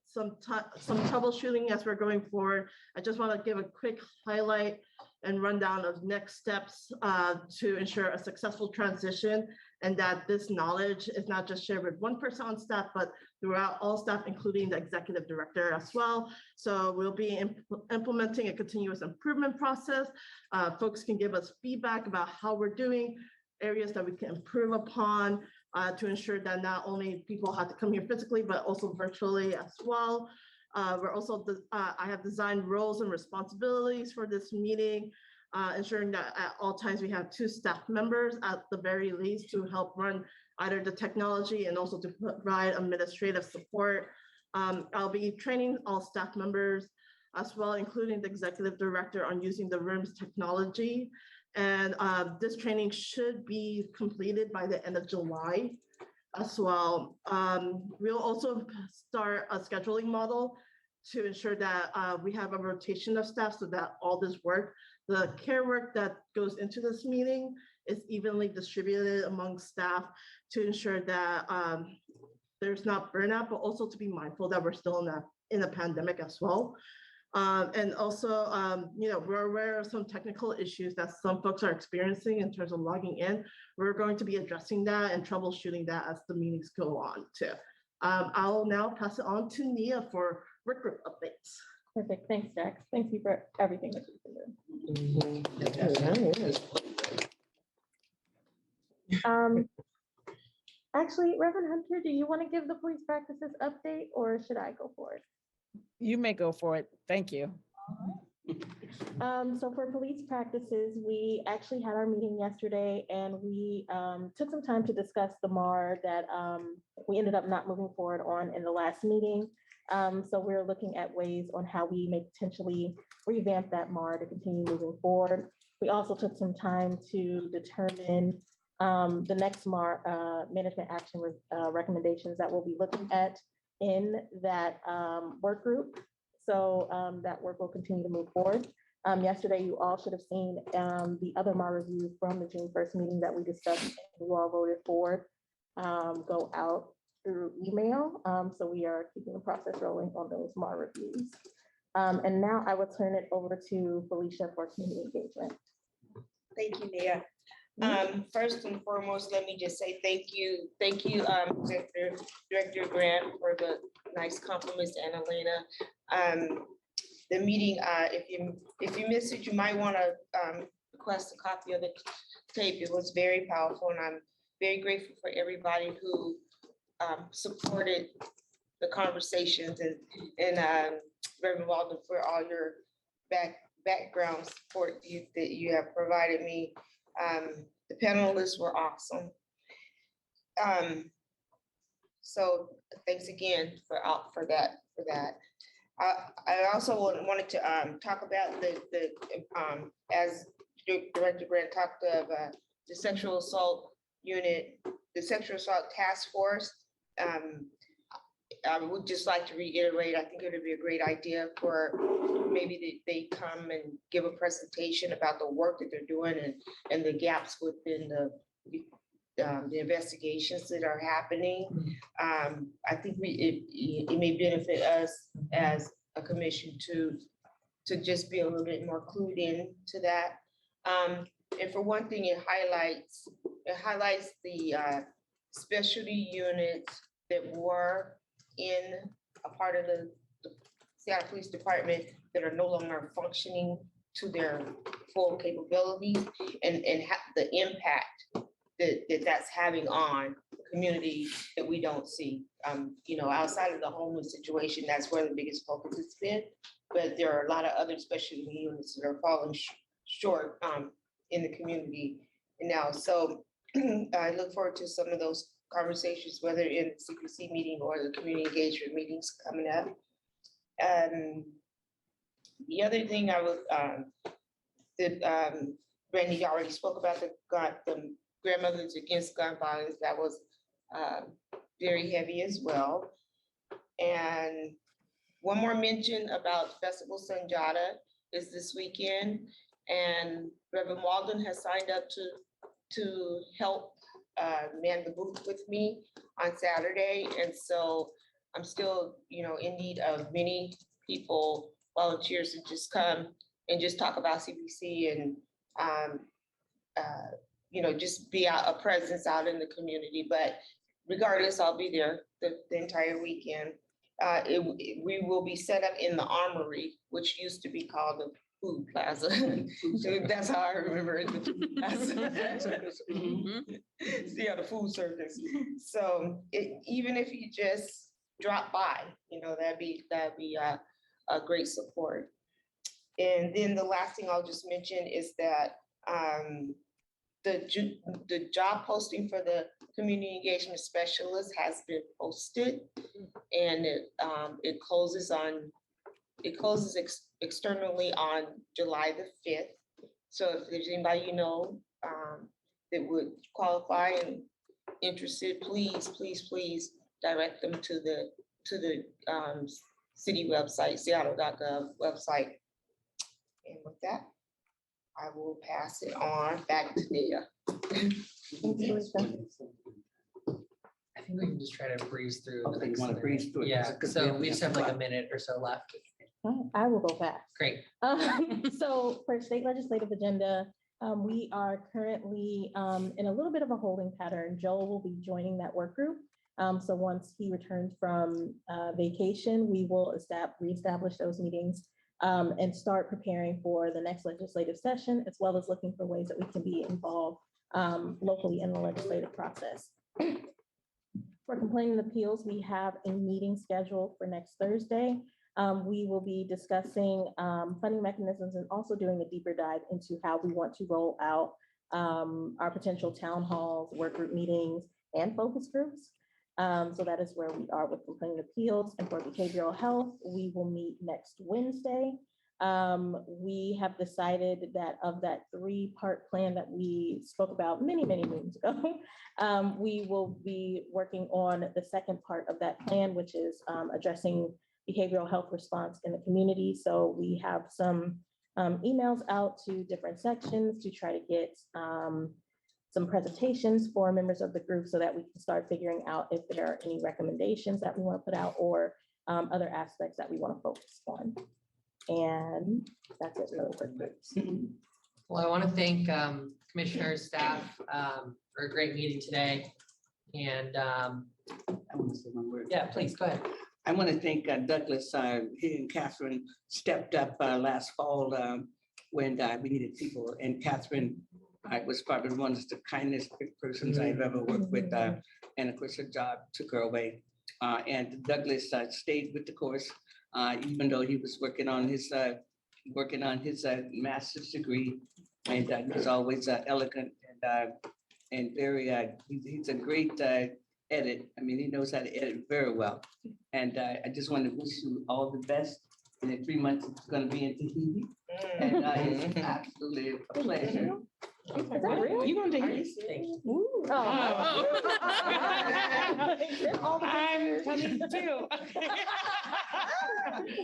some troubleshooting as we're going forward. I just want to give a quick highlight and rundown of next steps to ensure a successful transition, and that this knowledge is not just shared with one person on staff, but throughout all staff, including the executive director as well. So we'll be implementing a continuous improvement process. Folks can give us feedback about how we're doing, areas that we can improve upon to ensure that not only people have to come here physically, but also virtually as well. We're also, I have designed roles and responsibilities for this meeting, ensuring that at all times we have 2 staff members at the very least to help run either the technology and also to provide administrative support. I'll be training all staff members as well, including the executive director, on using the room's technology. And this training should be completed by the end of July as well. We'll also start a scheduling model to ensure that we have a rotation of staff so that all this work, the care work that goes into this meeting, is evenly distributed among staff to ensure that there's not burnout, but also to be mindful that we're still in a pandemic as well. And also, we're aware of some technical issues that some folks are experiencing in terms of logging in. We're going to be addressing that and troubleshooting that as the meetings go on too. I'll now pass it on to Nia for work group updates. Perfect. Thanks, Jax. Thank you for everything that you've been doing. Actually, Reverend Hunter, do you want to give the police practices update, or should I go for it? You may go for it. Thank you. So for police practices, we actually had our meeting yesterday, and we took some time to discuss the MAR that we ended up not moving forward on in the last meeting. So we're looking at ways on how we may potentially revamp that MAR to continue moving forward. We also took some time to determine the next MAR management action recommendations that we'll be looking at in that work group. So that work will continue to move forward. Yesterday, you all should have seen the other MAR review from the June 1st meeting that we discussed, and you all voted for go out through email. So we are keeping the process rolling on those MAR reviews. And now I will turn it over to Felicia for community engagement. Thank you, Nia. First and foremost, let me just say thank you, Executive Director Grant, for the nice compliments, and Elena. The meeting, if you missed it, you might want to request a copy of the tape. It was very powerful, and I'm very grateful for everybody who supported the conversations and Reverend Walden, for all your background support that you have provided me. The panelists were awesome. So thanks again for that. I also wanted to talk about the as Director Grant talked of the sexual assault unit, the sexual assault task force. I would just like to reiterate, I think it would be a great idea for maybe they come and give a presentation about the work that they're doing and the gaps within the investigations that are happening. I think it may benefit us as a commission to just be a little bit more clued in to that. And for one thing, it highlights the specialty units that were in a part of the Seattle Police Department that are no longer functioning to their full capabilities, and the impact that's having on the community that we don't see. Outside of the homeless situation, that's where the biggest focus has been. But there are a lot of other specialty units that are falling short in the community now. So I look forward to some of those conversations, whether in the CPC meeting or the community engagement meetings coming up. The other thing I would, Brandy already spoke about the Grandmothers Against Gun Violence. That was very heavy as well. And one more mention about Festival Sanjata is this weekend, and Reverend Walden has signed up to help man the booth with me on Saturday. And so I'm still, in need of many people, volunteers, to just come and just talk about CPC and, just be a presence out in the community. But regardless, I'll be there the entire weekend. We will be set up in the Armory, which used to be called the Food Plaza. So that's how I remember it. Yeah, the food circus. So even if you just drop by, that'd be a great support. And then the last thing I'll just mention is that the job posting for the community engagement specialist has been posted, and it closes externally on July the 5th. So if there's anybody that would qualify and interested, please direct them to the city website, seattle.gov website. And with that, I will pass it on back to Nia. I think we can just try to breeze through. Okay, you want to breeze through it? Yeah, so we just have like a minute or so left. I will go fast. Great. So for state legislative agenda, we are currently in a little bit of a holding pattern. Joel will be joining that work group. So once he returns from vacation, we will reestablish those meetings and start preparing for the next legislative session, as well as looking for ways that we can be involved locally in the legislative process. For complaint and appeals, we have a meeting scheduled for next Thursday. We will be discussing funding mechanisms and also doing a deeper dive into how we want to roll out our potential town halls, work group meetings, and focus groups. So that is where we are with complaint and appeals. And for behavioral health, we will meet next Wednesday. We have decided that of that 3-part plan that we spoke about many moons ago, we will be working on the second part of that plan, which is addressing behavioral health response in the community. So we have some emails out to different sections to try to get some presentations for members of the group so that we can start figuring out if there are any recommendations that we want to put out or other aspects that we want to focus on. And that's it for the work groups. Well, I want to thank commissioners, staff for a great meeting today. And I want to say one word. yeah, please go ahead. I want to thank Douglas, he and Catherine stepped up last fall when we needed people. And Catherine was probably one of the kindest persons I've ever worked with. And of course, her job took her away. And Douglas stayed with the course even though he was working on his master's degree. And he's always elegant and very, he's a great edit. I mean, he knows how to edit very well. And I just want to wish you all the best. And in 3 months, it's going to be in Tahiti. And it's absolutely a pleasure. Is that real? You going to Tahiti? Ooh. Oh. All the I'm pictures. coming too.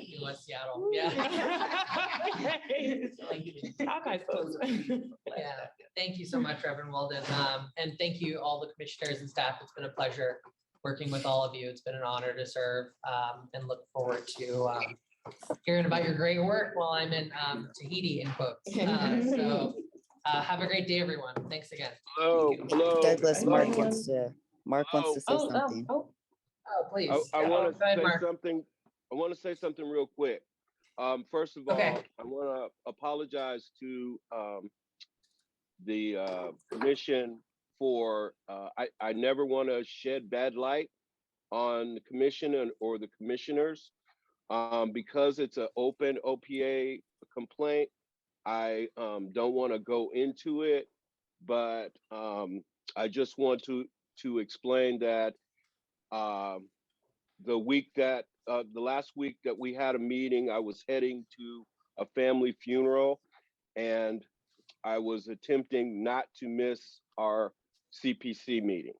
You want Seattle? Yeah. Talk, I suppose. Yeah, thank you so much, Reverend Walden. And thank you, all the commissioners and staff. It's been a pleasure working with all of you. It's been an honor to serve and look forward to hearing about your great work while I'm in Tahiti in quotes. So have a great day, everyone. Thanks again. Hello, hello. Douglas, Mark hello. wants to say something. Oh, please. I want to Go ahead, say Mark. something. I want to say something real quick. First of all, Okay. I want to apologize to the commission for, I never want to shed bad light on the commission or the commissioners. Because it's an open OPA complaint, I don't want to go into it, but I just want to explain that the last week that we had a meeting, I was heading to a family funeral, and I was attempting not to miss our CPC meeting.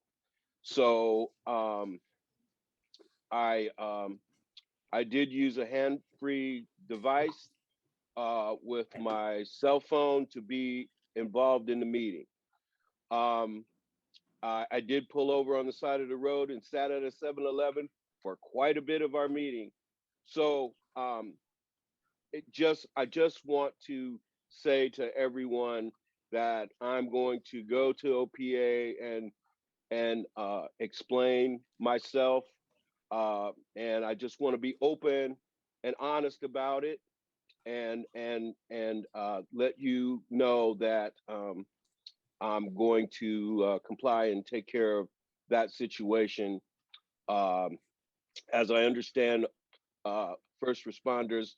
So I did use a hand-free device with my cell phone to be involved in the meeting. I did pull over on the side of the road and sat at a 7-Eleven for quite a bit of our meeting. So I just want to say to everyone that I'm going to go to OPA and explain myself. And I just want to be open and honest about it, and let you know that I'm going to comply and take care of that situation. As I understand, first responders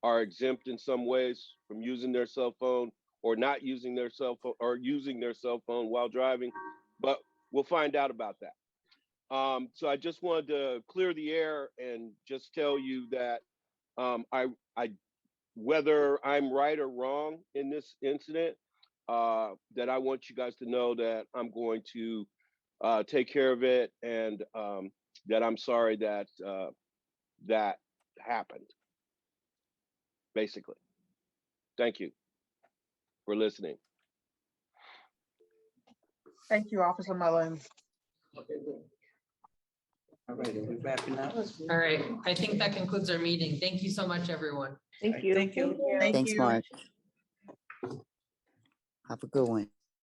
are exempt in some ways from using their cell phone or not using their cell phone or using their cell phone while driving, but we'll find out about that. So I just wanted to clear the air and just tell you that whether I'm right or wrong in this incident, that I want you guys to know that I'm going to take care of it, and that I'm sorry that that happened, basically. Thank you for listening. Thank you, Officer Mullins. All right, are we wrapping up? All right, I think that concludes our meeting. Thank you so much, everyone. Thank you. Thanks, Mark. Have a good one.